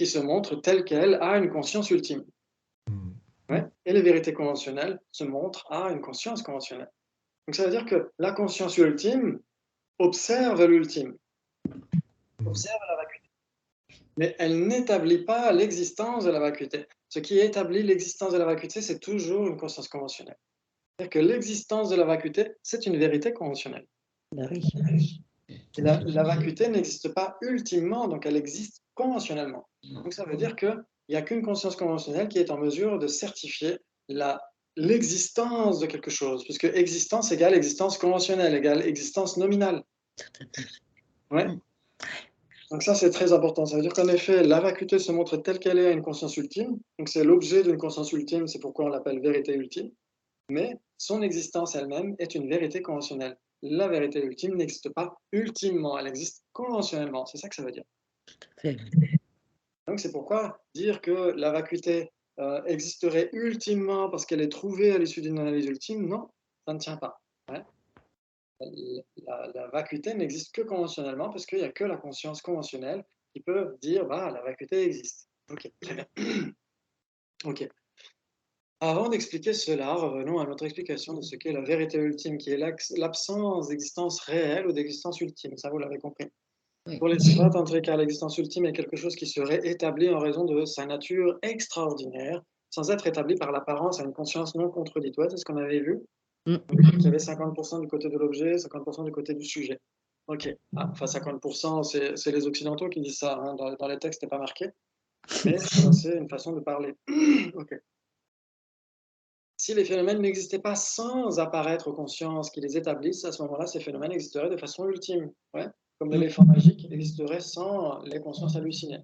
se montre tel qu'elle a une conscience ultime. Mm. Ouais. Et les vérités conventionnelles se montrent à une conscience conventionnelle. Donc ça veut dire que la conscience ultime observe l'ultime, observe la vacuité. Mais elle n'établit pas l'existence de la vacuité. Ce qui établit l'existence de la vacuité, c'est toujours une conscience conventionnelle. C'est-à-dire que l'existence de la vacuité, c'est une vérité conventionnelle. Ben oui. Et la vacuité n'existe pas ultimement, donc elle existe conventionnellement. Donc ça veut dire qu'il n'y a qu'une conscience conventionnelle qui est en mesure de certifier l'existence de quelque chose, puisque existence égale existence conventionnelle, égale existence nominale. Ouais. Donc ça, c'est très important. Ça veut dire qu'en effet, la vacuité se montre telle qu'elle est à une conscience ultime. Donc c'est l'objet d'une conscience ultime, c'est pourquoi on l'appelle vérité ultime. Mais son existence elle-même est une vérité conventionnelle. La vérité ultime n'existe pas ultimement, elle existe conventionnellement. C'est ça que ça veut dire. Fait. Donc c'est pourquoi dire que la vacuité existerait ultimement parce qu'elle est trouvée à l'issue d'une analyse ultime, non, ça ne tient pas. Ouais. La vacuité n'existe que conventionnellement parce qu'il n'y a que la conscience conventionnelle qui peut dire bah, la vacuité existe. Ok, très bien. Ok. Avant d'expliquer cela, revenons à notre explication de ce qu'est la vérité ultime, qui est l'absence d'existence réelle ou d'existence ultime. Ça, vous l'avez compris. Oui. Pour les Svatantrika, l'existence ultime est quelque chose qui serait établi en raison de sa nature extraordinaire, sans être établi par l'apparence à une conscience non contredite. Ouais, c'est ce qu'on avait vu. Donc, il y avait 50% du côté de l'objet, 50% du côté du sujet. Ok. Ah, enfin, 50%, c'est les Occidentaux qui disent ça. Hein. Dans les textes, ce n'est pas marqué. Mais c'est une façon de parler. Ok. Si les phénomènes n'existaient pas sans apparaître aux consciences qui les établissent, à ce moment-là, ces phénomènes existeraient de façon ultime. Ouais. Comme l'éléphant magique existerait sans les consciences hallucinées.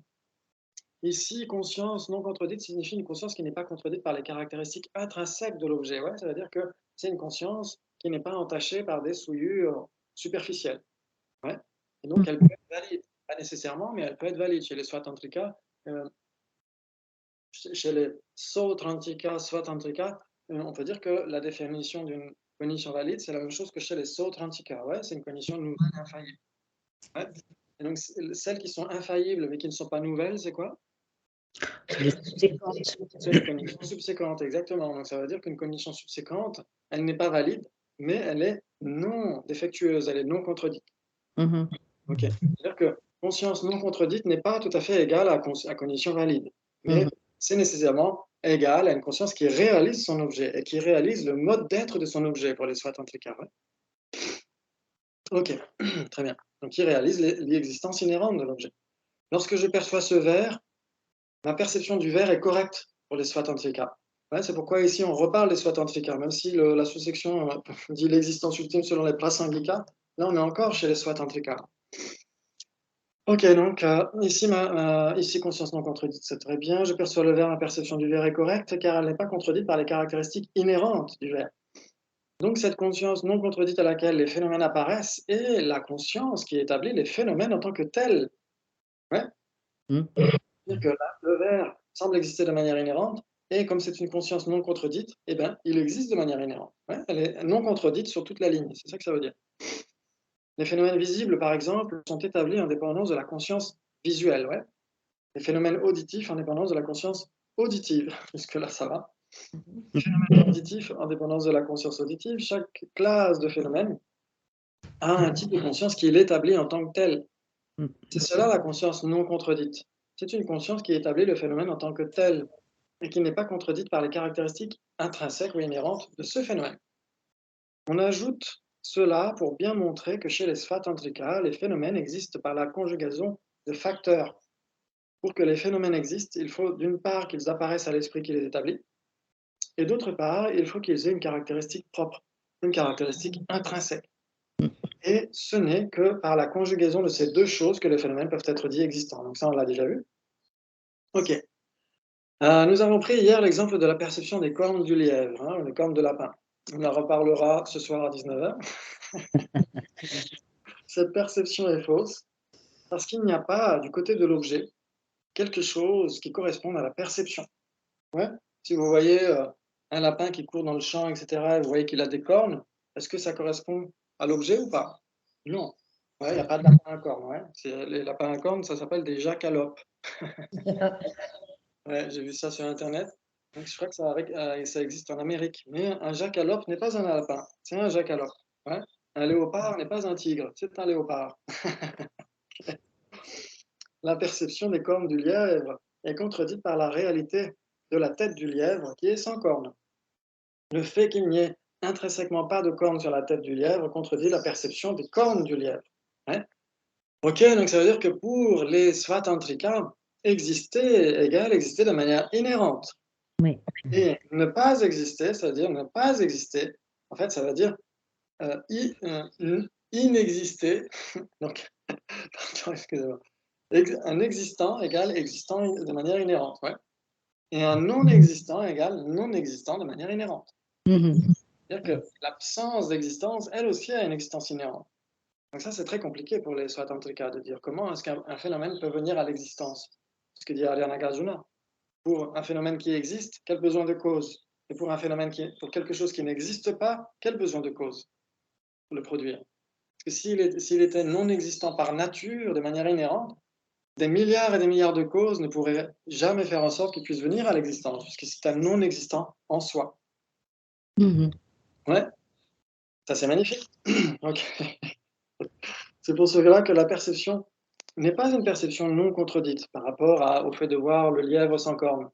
Ici, conscience non contredite signifie une conscience qui n'est pas contredite par les caractéristiques intrinsèques de l'objet. Ouais, ça veut dire que c'est une conscience qui n'est pas entachée par des souillures superficielles. Ouais. Et donc, elle peut être valide. Pas nécessairement, mais elle peut être valide. Chez les Svatantrika, chez les Sautrantika, Svatantrika, on peut dire que la définition d'une cognition valide, c'est la même chose que chez les Sautrantika. Ouais, c'est une cognition nouvelle et infaillible. Ouais. Et donc, celles qui sont infaillibles mais qui ne sont pas nouvelles, c'est quoi? C'est une cognition subséquente, exactement. Donc, ça veut dire qu'une cognition subséquente, elle n'est pas valide, mais elle est non défectueuse, elle est non contredite. Ok. C'est-à-dire que conscience non contredite n'est pas tout à fait égale à cognition valide, mais c'est nécessairement égal à une conscience qui réalise son objet et qui réalise le mode d'être de son objet pour les Svatantrika. Ouais. Ok, très bien. Donc, qui réalise l'existence inhérente de l'objet. Lorsque je perçois ce verre, ma perception du verre est correcte pour les Svatantrika. Ouais, c'est pourquoi ici on reparle des Svatantrika, même si la sous-section dit l'existence ultime selon les Prasangika, là on est encore chez les Svatantrika. Ok, donc ici conscience non contredite, c'est très bien. Je perçois le verre, ma perception du verre est correcte car elle n'est pas contredite par les caractéristiques inhérentes du verre. Donc cette conscience non contredite à laquelle les phénomènes apparaissent est la conscience qui établit les phénomènes en tant que tels. Ouais. C'est-à-dire que là, le verre semble exister de manière inhérente, et comme c'est une conscience non contredite, eh ben, il existe de manière inhérente. Ouais, elle est non contredite sur toute la ligne, c'est ça que ça veut dire. Les phénomènes visibles, par exemple, sont établis en dépendance de la conscience visuelle. Ouais. Les phénomènes auditifs en dépendance de la conscience auditive, jusque là ça va. Phénomène auditif, en dépendance de la conscience auditive, chaque classe de phénomène a un type de conscience qui l'établit en tant que tel. C'est cela la conscience non contredite. C'est une conscience qui établit le phénomène en tant que tel et qui n'est pas contredite par les caractéristiques intrinsèques ou inhérentes de ce phénomène. On ajoute cela pour bien montrer que chez les Svatantrika, les phénomènes existent par la conjugaison de facteurs. Pour que les phénomènes existent, il faut d'une part qu'ils apparaissent à l'esprit qui les établit, et d'autre part, il faut qu'ils aient une caractéristique propre, une caractéristique intrinsèque. Et ce n'est que par la conjugaison de ces deux choses que les phénomènes peuvent être dits existants. Donc ça, on l'a déjà vu. Ok. Nous avons pris hier l'exemple de la perception des cornes du lièvre, des cornes de lapin. On en reparlera ce soir à 19h. Cette perception est fausse parce qu'il n'y a pas, du côté de l'objet, quelque chose qui corresponde à la perception. Ouais. Si vous voyez un lapin qui court dans le champ, etc., et vous voyez qu'il a des cornes, est-ce que ça correspond à l'objet ou pas? Non. Il n'y a pas de lapin à cornes. Ouais. Les lapins à cornes, ça s'appelle des jacalopes. Ouais, j'ai vu ça sur Internet. Donc, je crois que ça existe en Amérique. Mais un jacalope n'est pas un lapin, c'est un jacalope. Ouais. Un léopard n'est pas un tigre, c'est un léopard. La perception des cornes du lièvre est contredite par la réalité de la tête du lièvre qui est sans cornes. Le fait qu'il n'y ait intrinsèquement pas de cornes sur la tête du lièvre contredit la perception des cornes du lièvre. Ouais. Ok, donc ça veut dire que pour les Svatantrika, exister égale exister de manière inhérente. Oui. Et ne pas exister, c'est-à-dire ne pas exister, en fait, ça veut dire inexister. Donc, pardon, excusez-moi. Un existant égale existant de manière inhérente. Ouais. Et un non-existant égale non-existant de manière inhérente. C'est-à-dire que l'absence d'existence, elle aussi, a une existence inhérente. Donc ça, c'est très compliqué pour les Svatantrika de dire comment est-ce qu'un phénomène peut venir à l'existence. Ce que dit Arya Nagarjuna. Pour un phénomène qui existe, quel besoin de cause? Et pour un phénomène pour quelque chose qui n'existe pas, quel besoin de cause pour le produire? Parce que s'il était non existant par nature, de manière inhérente, des milliards et des milliards de causes ne pourraient jamais faire en sorte qu'il puisse venir à l'existence, puisque c'est un non-existant en soi. Ouais, ça c'est magnifique. Okay. C'est pour cela que la perception n'est pas une perception non contredite par rapport au fait de voir le lièvre sans cornes.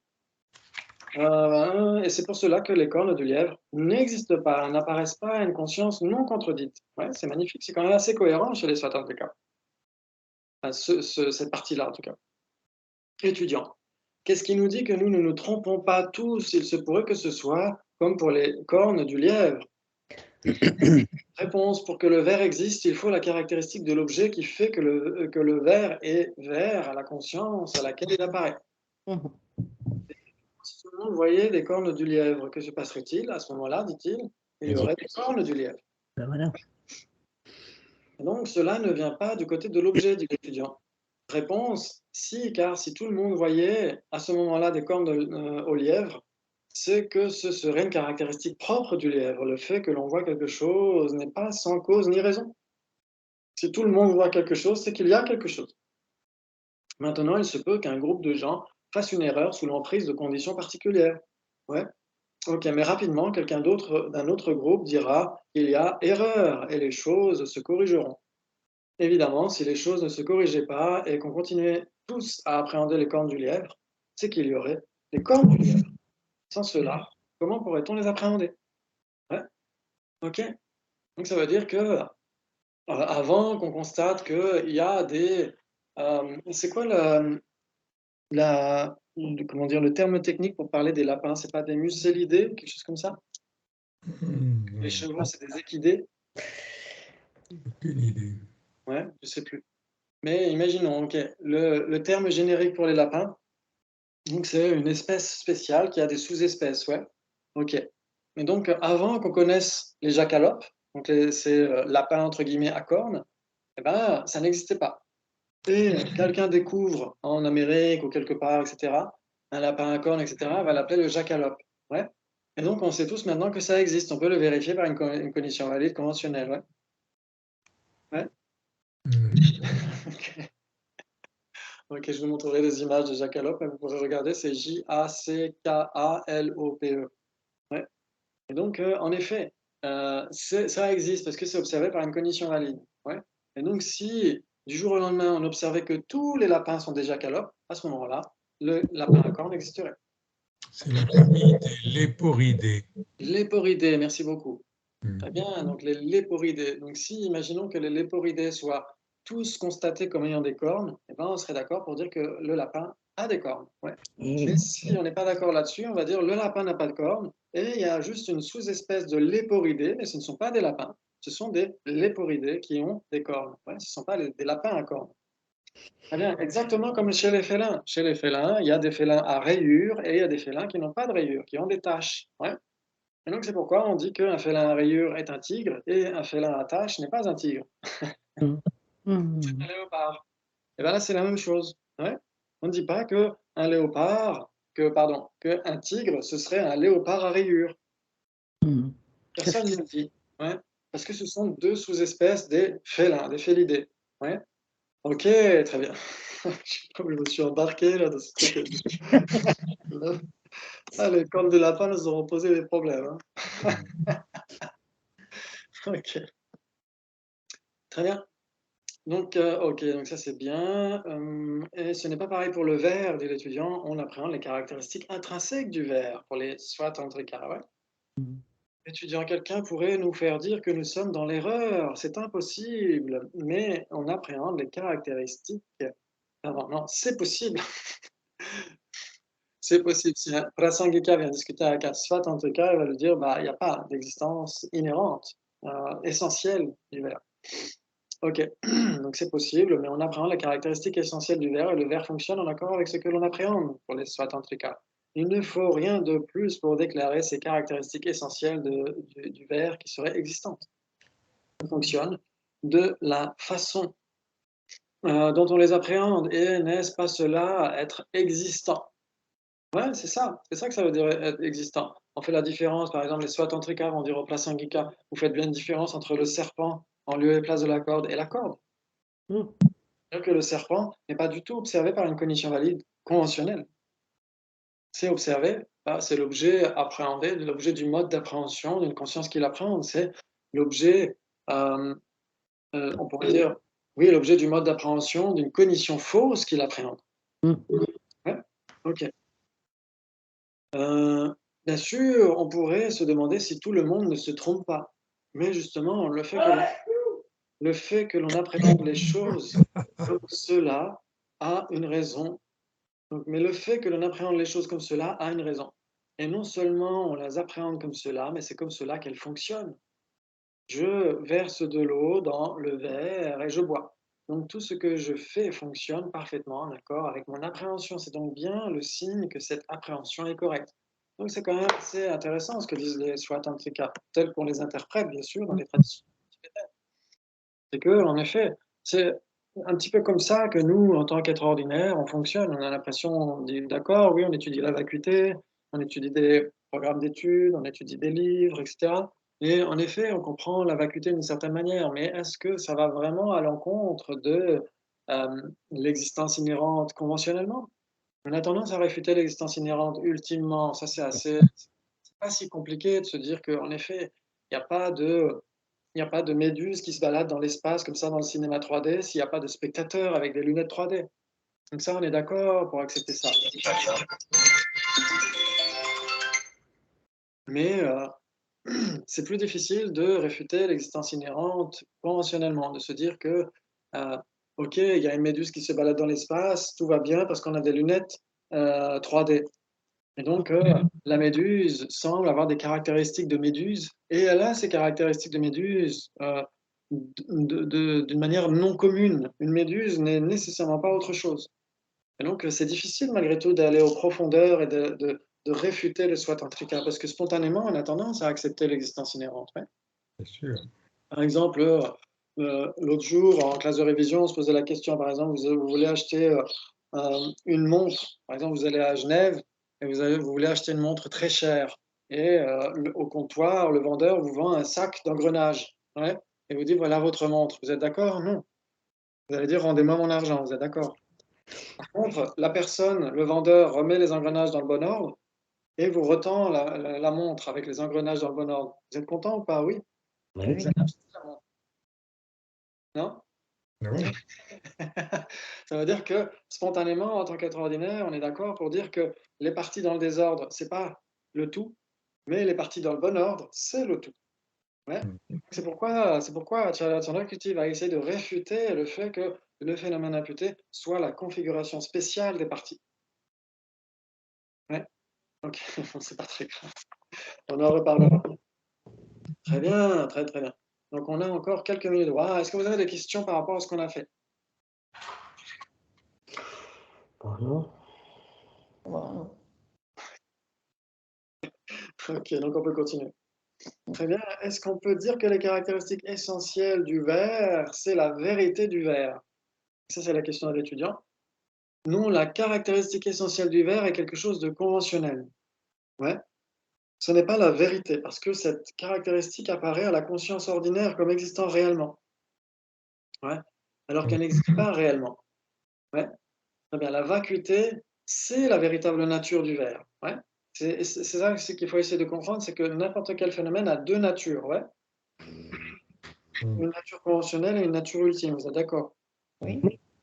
Et c'est pour cela que les cornes du lièvre n'existent pas, n'apparaissent pas à une conscience non contredite. Ouais, c'est magnifique, c'est quand même assez cohérent chez les Svatantrika. Enfin, cette partie-là, en tout cas. Étudiant, qu'est-ce qui nous dit que nous ne nous trompons pas tous? Il se pourrait que ce soit comme pour les cornes du lièvre. Réponse, pour que le verre existe, il faut la caractéristique de l'objet qui fait que le verre est vert à la conscience à laquelle il apparaît. Si tout le monde voyait des cornes du lièvre, que se passerait-il? À ce moment-là, dit-il, il y aurait des cornes du lièvre. Ben voilà. Donc, cela ne vient pas du côté de l'objet, dit l'étudiant. Réponse, si, car si tout le monde voyait à ce moment-là des cornes au lièvre, c'est que ce serait une caractéristique propre du lièvre. Le fait que l'on voit quelque chose n'est pas sans cause ni raison. Si tout le monde voit quelque chose, c'est qu'il y a quelque chose. Maintenant, il se peut qu'un groupe de gens fasse une erreur sous l'emprise de conditions particulières. Ouais. Ok, mais rapidement, quelqu'un d'autre d'un autre groupe dira qu'il y a erreur et les choses se corrigeront. Évidemment, si les choses ne se corrigeaient pas et qu'on continuait tous à appréhender les cornes du lièvre, c'est qu'il y aurait des cornes du lièvre. Sans cela, comment pourrait-on les appréhender? Ouais. Ok. Donc ça veut dire que avant qu'on constate qu'il y a des... c'est quoi comment dire, le terme technique pour parler des lapins? C'est pas des muscélidés, quelque chose comme ça? Les chevaux, c'est des équidés? Aucune idée. Ouais, je sais plus. Mais imaginons, ok, le terme générique pour les lapins, donc c'est une espèce spéciale qui a des sous-espèces, ouais. Ok. Mais donc, avant qu'on connaisse les jacalopes, donc ces lapins entre guillemets à cornes, eh ben, ça n'existait pas. Et quelqu'un découvre en Amérique ou quelque part, etc., un lapin à cornes, etc., va l'appeler le jacalope. Ouais. Et donc, on sait tous maintenant que ça existe. On peut le vérifier par une cognition valide conventionnelle. Ouais. Ouais. Ok. Ok, je vous montrerai des images de Jackalope, mais vous pourrez regarder, c'est Jackalope. Ouais. Et donc, en effet, ça existe parce que c'est observé par une cognition valide. Ouais. Et donc, si du jour au lendemain, on observait que tous les lapins sont des jackalopes, à ce moment-là, le lapin à cornes existerait. C'est la famille des léporidés. Léporidés, merci beaucoup. Hmm. Très bien, donc les léporidés. Donc, si, imaginons que les léporidés soient tous constatés comme ayant des cornes, eh ben, on serait d'accord pour dire que le lapin a des cornes. Ouais. Et Mais si on n'est pas d'accord là-dessus, on va dire le lapin n'a pas de cornes et il y a juste une sous-espèce de léporidés, mais ce ne sont pas des lapins, ce sont des léporidés qui ont des cornes. Ouais, ce ne sont pas des lapins à cornes. Très bien, exactement comme chez les félins. Chez les félins, il y a des félins à rayures et il y a des félins qui n'ont pas de rayures, qui ont des taches. Ouais. Et donc c'est pourquoi on dit qu'un félin à rayures est un tigre et un félin à taches n'est pas un tigre. C'est un léopard. Et bien là, c'est la même chose. Ouais. On ne dit pas qu'un tigre, ce serait un léopard à rayures. Personne ne le dit. Ouais. Parce que ce sont deux sous-espèces des félins, des félidés. Ouais. Ok, très bien. Je me suis embarqué là dans ce truc. Ah, les cornes de lapin nous auront posé des problèmes. Hein. Ok, très bien. Donc, ok, donc ça c'est bien. Et ce n'est pas pareil pour le verre, dit l'étudiant. On appréhende les caractéristiques intrinsèques du verre pour les soit antrica. Ouais. Étudiant, quelqu'un pourrait nous faire dire que nous sommes dans l'erreur. C'est impossible, mais on appréhende les caractéristiques. Avant, non, c'est possible. C'est possible. Si un Prasangika vient discuter avec un Svatantrika, il va lui dire bah, il n'y a pas d'existence inhérente, essentielle du verre. Ok, donc c'est possible, mais on appréhende les caractéristiques essentielles du verre et le verre fonctionne en accord avec ce que l'on appréhende pour les Svatantrika. Il ne faut rien de plus pour déclarer ces caractéristiques essentielles du verre qui seraient existantes. Ça fonctionne de la façon dont on les appréhende, et n'est-ce pas cela être existant? Ouais, c'est ça que ça veut dire être existant. On fait la différence, par exemple, les Svatantrika vont dire au Prasangika, vous faites bien une différence entre le serpent en lieu et place de la corde et la corde. C'est-à-dire que le serpent n'est pas du tout observé par une cognition valide conventionnelle. C'est observé, c'est l'objet appréhendé, l'objet du mode d'appréhension d'une conscience qui l'appréhende. C'est l'objet, on pourrait dire, oui, l'objet du mode d'appréhension d'une cognition fausse qui l'appréhende. Ouais, ok. Bien sûr, on pourrait se demander si tout le monde ne se trompe pas. Mais justement, le fait que l'on appréhende les choses comme cela a une raison. Donc, mais le fait que l'on appréhende les choses comme cela a une raison. Et non seulement on les appréhende comme cela, mais c'est comme cela qu'elles fonctionnent. Je verse de l'eau dans le verre et je bois. Donc tout ce que je fais fonctionne parfaitement en accord avec mon appréhension. C'est donc bien le signe que cette appréhension est correcte. Donc c'est quand même assez intéressant ce que disent les Svatantrika, tels qu'on les interprète bien sûr dans les traditions tibétaines. C'est que, en effet, c'est un petit peu comme ça que nous, en tant qu'êtres ordinaires, on fonctionne. On a l'impression, on dit d'accord, oui, on étudie la vacuité, on étudie des programmes d'études, on étudie des livres, etc. Et en effet, on comprend la vacuité d'une certaine manière, mais est-ce que ça va vraiment à l'encontre de l'existence inhérente conventionnellement? On a tendance à réfuter l'existence inhérente ultimement. Ça, c'est pas si compliqué de se dire qu'en effet, il n'y a pas de méduse qui se balade dans l'espace comme ça dans le cinéma 3D s'il n'y a pas de spectateur avec des lunettes 3D. Donc ça, on est d'accord pour accepter ça. Mais c'est plus difficile de réfuter l'existence inhérente conventionnellement, de se dire que, ok, il y a une méduse qui se balade dans l'espace, tout va bien parce qu'on a des lunettes 3D. Et donc, la méduse semble avoir des caractéristiques de méduse, et elle a ces caractéristiques de méduse d'une manière non commune. Une méduse n'est nécessairement pas autre chose. Et donc, c'est difficile malgré tout d'aller aux profondeurs et de réfuter le Svatantrika, parce que spontanément, on a tendance à accepter l'existence inhérente. Ouais. Bien sûr. Par exemple, l'autre jour, en classe de révision, on se posait la question, par exemple, vous voulez acheter une montre. Par exemple, vous allez à Genève et vous voulez acheter une montre très chère. Et au comptoir, le vendeur vous vend un sac d'engrenage. Ouais, et vous dit, voilà votre montre. Vous êtes d'accord? Non. Vous allez dire, rendez-moi mon argent. Vous êtes d'accord? Par contre, la personne, le vendeur, remet les engrenages dans le bon ordre et vous retend la montre avec les engrenages dans le bon ordre. Vous êtes content ou pas? Oui. Oui, oui. Vous avez acheté la montre. Non? Oui, Ça veut dire que spontanément, en tant qu'être ordinaire, on est d'accord pour dire que les parties dans le désordre, c'est pas le tout, mais les parties dans le bon ordre, c'est le tout. Ouais. C'est pourquoi Chandrakirti va essayer de réfuter le fait que le phénomène imputé soit la configuration spéciale des parties. Ouais. Donc, c'est pas très grave. On en reparlera. Très bien, très très bien. Donc, on a encore quelques minutes. Wow. Est-ce que vous avez des questions par rapport à ce qu'on a fait? Bon, Bon. Ok, donc on peut continuer. Très bien. Est-ce qu'on peut dire que les caractéristiques essentielles du verre, c'est la vérité du verre? Ça, c'est la question de l'étudiant. Non, la caractéristique essentielle du verre est quelque chose de conventionnel. Ouais. Ce n'est pas la vérité, parce que cette caractéristique apparaît à la conscience ordinaire comme existant réellement. Ouais. Alors qu'elle n'existe pas réellement. Ouais. Très bien. La vacuité, c'est la véritable nature du verre. Ouais. C'est ça qu'il faut essayer de comprendre, c'est que n'importe quel phénomène a deux natures. Ouais. Une nature conventionnelle et une nature ultime, vous êtes d'accord? Oui.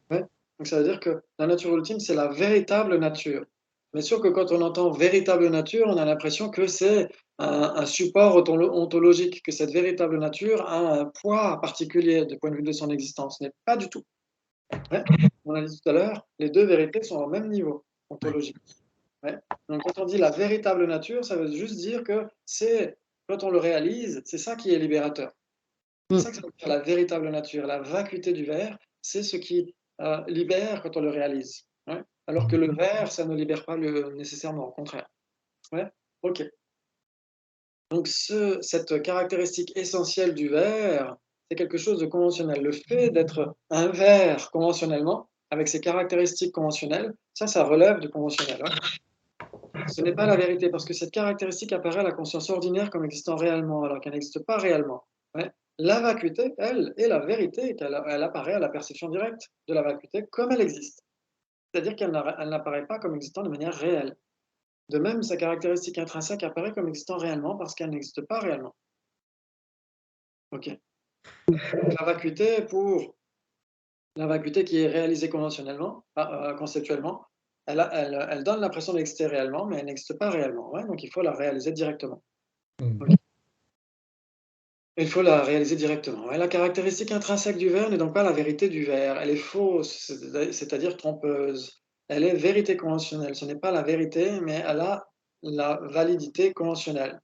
Ouais. Donc ça veut dire que la nature ultime, c'est la véritable nature. Bien sûr que quand on entend véritable nature, on a l'impression que c'est un support ontologique, que cette véritable nature a un poids particulier du point de vue de son existence. Ce n'est pas du tout. Ouais. On a dit tout à l'heure, les deux vérités sont au même niveau ontologique. Ouais. Donc quand on dit la véritable nature, ça veut juste dire que c'est, quand on le réalise, c'est ça qui est libérateur. C'est ça que ça veut dire la véritable nature. La vacuité du verre, c'est ce qui libère quand on le réalise. Ouais. Alors que le verre, ça ne libère pas nécessairement, au contraire. Ouais. Ok. Donc cette caractéristique essentielle du verre, c'est quelque chose de conventionnel. Le fait d'être un verre conventionnellement, avec ses caractéristiques conventionnelles, ça relève du conventionnel. Hein. Ce n'est pas la vérité, parce que cette caractéristique apparaît à la conscience ordinaire comme existant réellement, alors qu'elle n'existe pas réellement. Ouais. La vacuité, elle, est la vérité, elle apparaît à la perception directe de la vacuité comme elle existe. C'est-à-dire qu'elle n'apparaît pas comme existant de manière réelle. De même, sa caractéristique intrinsèque apparaît comme existant réellement parce qu'elle n'existe pas réellement. Ok. La vacuité, pour la vacuité qui est réalisée conventionnellement, conceptuellement, elle donne l'impression d'exister réellement, mais elle n'existe pas réellement. Ouais, donc il faut la réaliser directement. Okay. Il faut la réaliser directement. Ouais, la caractéristique intrinsèque du verre n'est donc pas la vérité du verre. Elle est fausse, c'est-à-dire trompeuse. Elle est vérité conventionnelle. Ce n'est pas la vérité, mais elle a la validité conventionnelle.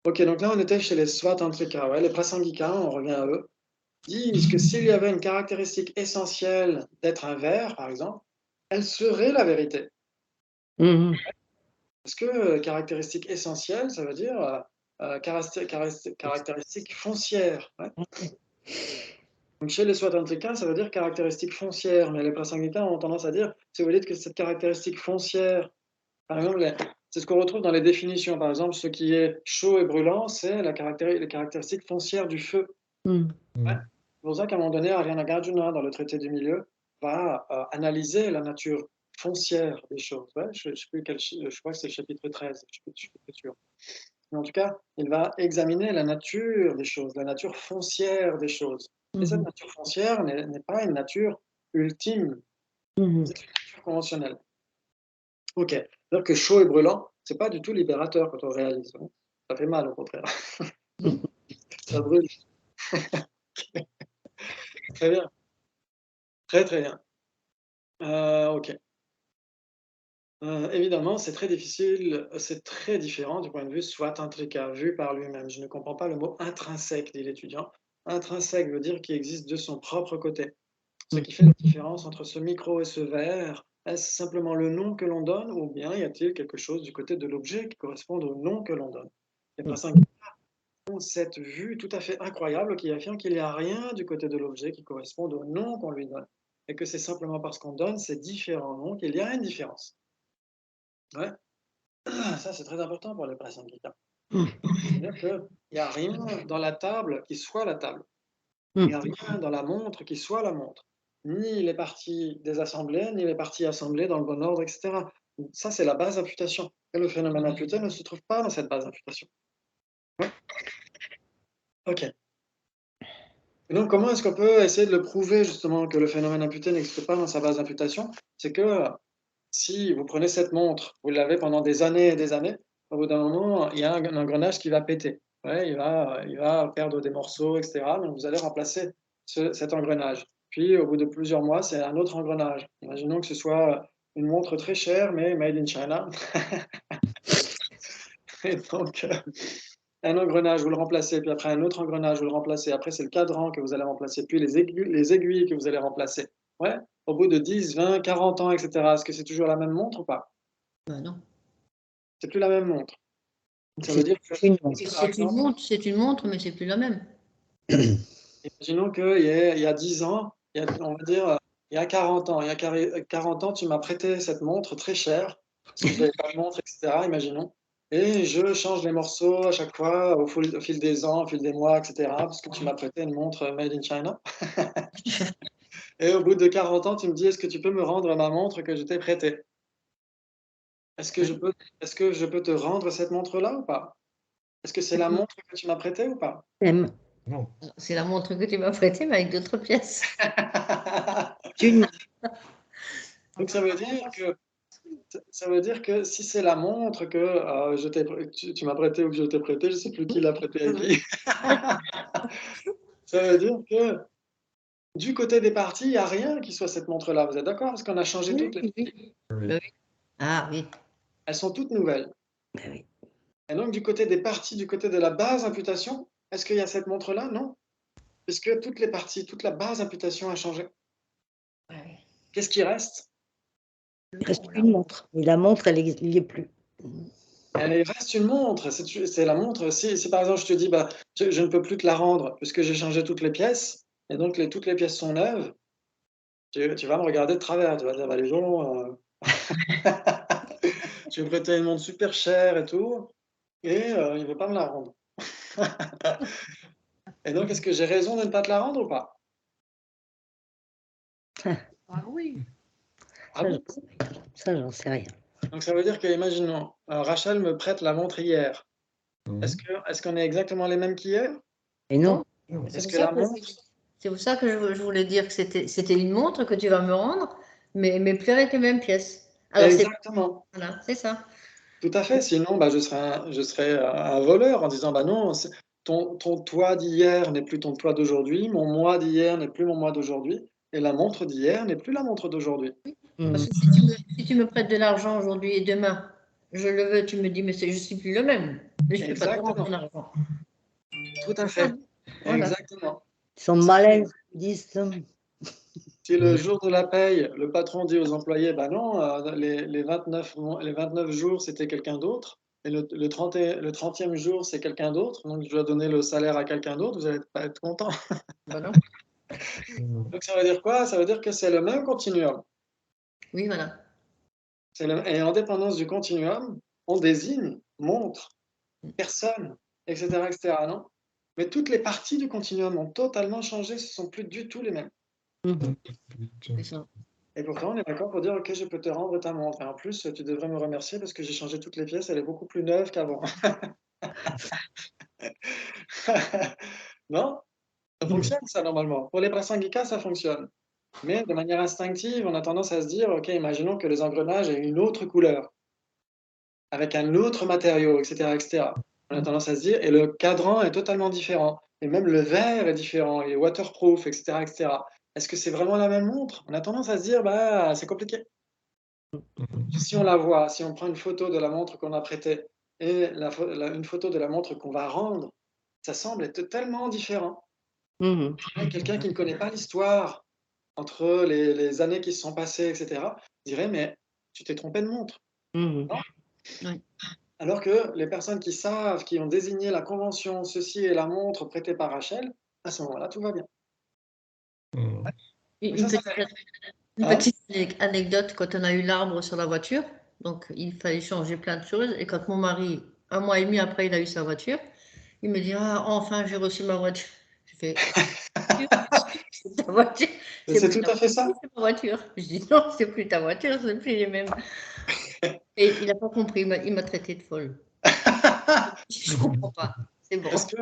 Ok, donc là on était chez les Svatantrika, ouais, les Prasangika, on revient à eux, disent que s'il y avait une caractéristique essentielle d'être un verre, par exemple, elle serait la vérité. Parce que caractéristique essentielle, ça veut dire caractéristique foncière. Ouais. Donc chez les Svatantrika, ça veut dire caractéristique foncière, mais les Prasangika ont tendance à dire, si vous dites que cette caractéristique foncière, par exemple, c'est ce qu'on retrouve dans les définitions. Par exemple, ce qui est chaud et brûlant, c'est les caractéristiques foncières du feu. Ouais. C'est pour ça qu'à un moment donné, Arya Nagarjuna, dans le traité du milieu, va analyser la nature foncière des choses. Ouais, je sais plus je crois que c'est le chapitre 13, je suis plus sûr. Mais en tout cas, il va examiner la nature des choses, la nature foncière des choses. Et cette nature foncière n'est pas une nature ultime, c'est une nature conventionnelle. Ok. C'est-à-dire que chaud et brûlant, c'est pas du tout libérateur quand on réalise. Hein. Ça fait mal au contraire. Ça brûle. Très bien. Très très bien. Ok. Évidemment, c'est très difficile, c'est très différent du point de vue swatantrika, vu par lui-même. Je ne comprends pas le mot intrinsèque, dit l'étudiant. Intrinsèque veut dire qu'il existe de son propre côté. Ce qui fait la différence entre ce micro et ce verre, est-ce simplement le nom que l'on donne ou bien y a-t-il quelque chose du côté de l'objet qui correspond au nom que l'on donne? Les Prasangika ont cette vue tout à fait incroyable qui affirme qu'il n'y a rien du côté de l'objet qui correspond au nom qu'on lui donne et que c'est simplement parce qu'on donne ces différents noms qu'il y a une différence. Ouais. Ça, c'est très important pour les Prasangika. C'est-à-dire qu'il n'y a rien dans la table qui soit la table. Il n'y a rien dans la montre qui soit la montre. ni les parties désassemblées, ni les parties assemblées dans le bon ordre, etc. Donc ça, c'est la base d'imputation. Et le phénomène imputé ne se trouve pas dans cette base d'imputation. Ouais. OK. Et donc, comment est-ce qu'on peut essayer de le prouver, justement, que le phénomène imputé n'existe pas dans sa base d'imputation? C'est que si vous prenez cette montre, vous l'avez pendant des années et des années, au bout d'un moment, il y a un engrenage qui va péter. Ouais, il va perdre des morceaux, etc. Donc, vous allez remplacer cet engrenage. Puis, au bout de plusieurs mois, c'est un autre engrenage. Imaginons que ce soit une montre très chère, mais made in China. Et donc, un engrenage, vous le remplacez, puis après un autre engrenage, vous le remplacez. Après, c'est le cadran que vous allez remplacer, puis les aiguilles que vous allez remplacer. Ouais, au bout de 10, 20, 40 ans, etc. Est-ce que c'est toujours la même montre ou pas? Ben non. C'est plus la même montre. Ça veut dire que, C'est une montre. par exemple, C'est une montre, mais c'est plus la même. imaginons qu'il y a 10 ans, on va dire, il y a 40 ans, il y a 40 ans, tu m'as prêté cette montre très chère, parce que je n'avais pas de montre, etc., imaginons, et je change les morceaux à chaque fois, au fil des ans, au fil des mois, etc., parce que tu m'as prêté une montre made in China. Et au bout de 40 ans, tu me dis, est-ce que tu peux me rendre ma montre que je t'ai prêtée? Est-ce que je peux te rendre cette montre-là ou pas? Est-ce que c'est la montre que tu m'as prêtée ou pas? Même. Non. C'est la montre que tu m'as prêtée, mais avec d'autres pièces. C'est une Donc ça veut dire que si c'est la montre que tu m'as prêtée ou que je t'ai prêtée, je ne sais plus qui l'a prêtée à qui. Ça veut dire que du côté des parties, il n'y a rien qui soit cette montre-là. Vous êtes d'accord? Parce qu'on a changé toutes les. Oui. Oui. Oui. Ah oui. Elles sont toutes nouvelles. Ben oui. Et donc du côté des parties, du côté de la base imputation, est-ce qu'il y a cette montre-là? Non. Puisque toutes les parties, toute la base imputation a changé. Ouais. Qu'est-ce qui reste? Il reste une montre. Et la montre, elle n'y est plus. Il reste une montre. C'est la montre. Si par exemple je te dis, bah, je ne peux plus te la rendre puisque j'ai changé toutes les pièces, et donc toutes les pièces sont neuves, tu vas me regarder de travers. Tu vas dire, bah, les gens, tu me prêtais une montre super chère et tout, et il ne veut pas me la rendre. Et donc, est-ce que j'ai raison de ne pas te la rendre ou pas? Ah oui. Ah Ça, bon? j'en sais rien. Ça, j'en sais rien. Donc ça veut dire que, imaginons, Rachel me prête la montre hier. Mhm. Est-ce qu'on est exactement les mêmes qu'hier? Et non. Non. C'est Est-ce pour que ça la montre... c'est pour ça que je voulais dire que c'était une montre que tu vas me rendre, mais plus avec les mêmes pièces. Alors c'est Exactement. voilà, c'est ça. Tout à fait. Sinon, bah, je serais un voleur en disant, bah non, ton toi d'hier n'est plus ton toi d'aujourd'hui, mon moi d'hier n'est plus mon moi d'aujourd'hui, et la montre d'hier n'est plus la montre d'aujourd'hui. Parce que si tu me prêtes de l'argent aujourd'hui et demain, je le veux, tu me dis, mais je suis plus le même. Mais je ne peux pas te rendre ton argent. Tout à fait. Voilà. Exactement. Ils sont malins, ils disent. Si le jour de la paye, le patron dit aux employés, bah non, les 29 jours, c'était quelqu'un d'autre, et le 30e jour, c'est quelqu'un d'autre, donc je dois donner le salaire à quelqu'un d'autre, vous n'allez pas être content. Bah non. Non. Donc ça veut dire quoi? Ça veut dire que c'est le même continuum. Oui, voilà. Et en dépendance du continuum, on désigne montre, personne, etc., etc., non? Mais toutes les parties du continuum ont totalement changé, ce ne sont plus du tout les mêmes. C'est ça. Et pourtant, on est d'accord pour dire, OK, je peux te rendre ta montre. Et en plus, tu devrais me remercier parce que j'ai changé toutes les pièces, elle est beaucoup plus neuve qu'avant. Non? Ça fonctionne, ça, normalement. Pour les prasangika, ça fonctionne. Mais de manière instinctive, on a tendance à se dire, OK, imaginons que les engrenages aient une autre couleur, avec un autre matériau, etc., etc. On a tendance à se dire, et le cadran est totalement différent. Et même le verre est différent, il est waterproof, etc., etc. Est-ce que c'est vraiment la même montre? On a tendance à se dire, bah, c'est compliqué. Si on la voit, si on prend une photo de la montre qu'on a prêtée et une photo de la montre qu'on va rendre, ça semble être tellement différent. Mhm. Quelqu'un qui ne connaît pas l'histoire entre les années qui se sont passées, etc., dirait, mais tu t'es trompé de montre. Mhm. Non? Oui. Alors que les personnes qui savent, qui ont désigné la convention, ceci est la montre prêtée par Rachel, à ce moment-là, tout va bien. Mhm. Donc Une ça, petite anecdote, quand on a eu l'arbre sur la voiture, donc il fallait changer plein de choses. Et quand mon mari, un mois et demi après, il a eu sa voiture, il me dit, ah, enfin, j'ai reçu ma voiture. J'ai fais, c'est ta voiture. C'est plus tout ta à fait ça. voiture, c'est ma voiture. Je dis non, c'est plus ta voiture, c'est plus les mêmes. Et il n'a pas compris, il m'a traité de folle. Je ne comprends pas. C'est bon. Parce que,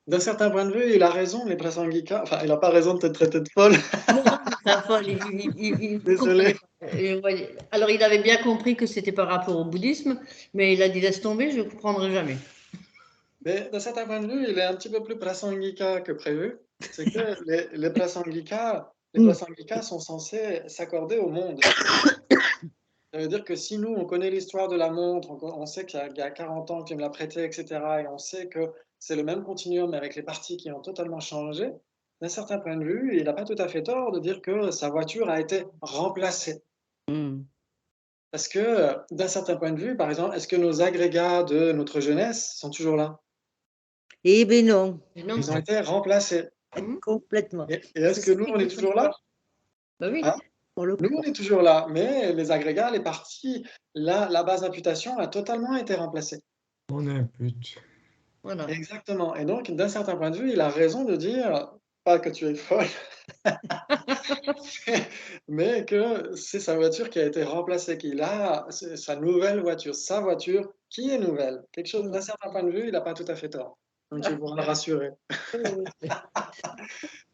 d'un certain point de vue, il a raison, les Prasangika. Enfin, il n'a pas raison de te traiter de folle. Non, non, mais c'est un folle. Il Désolé. comprenait pas. Alors, il avait bien compris que c'était par rapport au bouddhisme, mais il a dit laisse tomber, je ne comprendrai jamais. Mais d'un certain point de vue, il est un petit peu plus Prasangika que prévu. C'est que les Prasangika sont censés s'accorder au monde. Ça veut dire que si nous, on connaît l'histoire de la montre, on sait qu'il y a 40 ans que tu me l'as prêté, etc., et on sait que c'est le même continuum avec les parties qui ont totalement changé, d'un certain point de vue, il n'a pas tout à fait tort de dire que sa voiture a été remplacée. Mm. Parce que, d'un certain point de vue, par exemple, est-ce que nos agrégats de notre jeunesse sont toujours là? Eh bien non, Non. Ils ont été remplacés. complètement. Et est-ce que nous, on est toujours là? Bah oui. Hein? Pour le Nous, coup. on est toujours là, mais les agrégats, les parties, la base d'imputation a totalement été remplacée. On impute. Voilà. Exactement. Et donc, d'un certain point de vue, il a raison de dire, pas que tu es folle, mais que c'est sa voiture qui a été remplacée, qu'il a sa nouvelle voiture, sa voiture qui est nouvelle. Quelque chose, d'un certain point de vue, il n'a pas tout à fait tort. Donc, il faut le rassurer.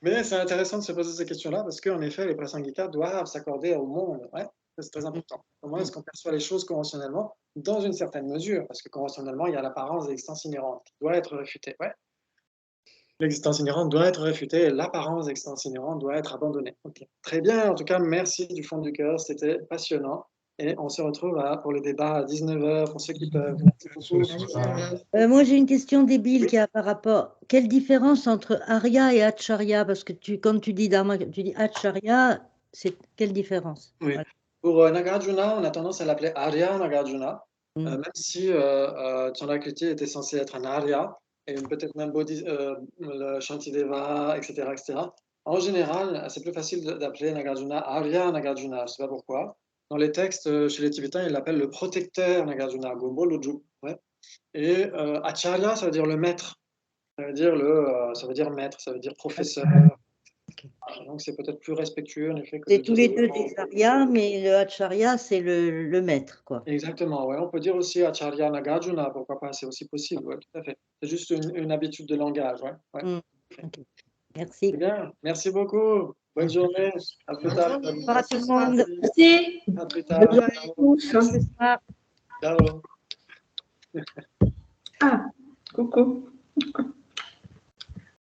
Mais c'est intéressant de se poser ces questions-là parce qu'en effet, les prasangika doivent s'accorder au monde. Ouais, c'est très important. Comment est-ce qu'on perçoit les choses conventionnellement dans une certaine mesure? Parce que conventionnellement, il y a l'apparence de l'existence inhérente qui doit être réfutée. Ouais. L'existence inhérente doit être réfutée et l'apparence d'existence inhérente doit être abandonnée. Okay. Très bien, en tout cas, merci du fond du cœur, c'était passionnant. Et on se retrouve pour le débat à 19h pour ceux qui peuvent. Merci beaucoup. Moi, j'ai une question débile qui a par rapport. Quelle différence entre Arya et Acharya? Parce que quand tu dis Dharma, tu dis Acharya, c'est quelle différence? Oui. Voilà. Pour Nagarjuna, on a tendance à l'appeler Arya Nagarjuna, Mm. même si Chandrakirti était censé être un Arya, et peut-être même le Shantideva, etc., etc. En général, c'est plus facile d'appeler Nagarjuna Arya Nagarjuna, je ne sais pas pourquoi. Dans les textes, chez les Tibétains, ils l'appellent le protecteur Nagarjuna, Gombo Loju. Ouais. Et Acharya, ça veut dire le maître, ça veut dire maître, ça veut dire professeur. Donc c'est peut-être plus respectueux en effet que C'est de tous dire les deux des Arya, mais le Acharya, c'est le maître, quoi. Exactement, ouais. On peut dire aussi Acharya Nagarjuna, pourquoi pas, c'est aussi possible, ouais, tout à fait. C'est juste une habitude de langage, ouais. Ouais. Mm. Okay. Merci. C'est bien, merci beaucoup. Bonne journée, à plus tard. Au revoir à tout le monde. Merci. À plus tard. Bonne journée à tous. À ce soir. Ciao. Ah, coucou.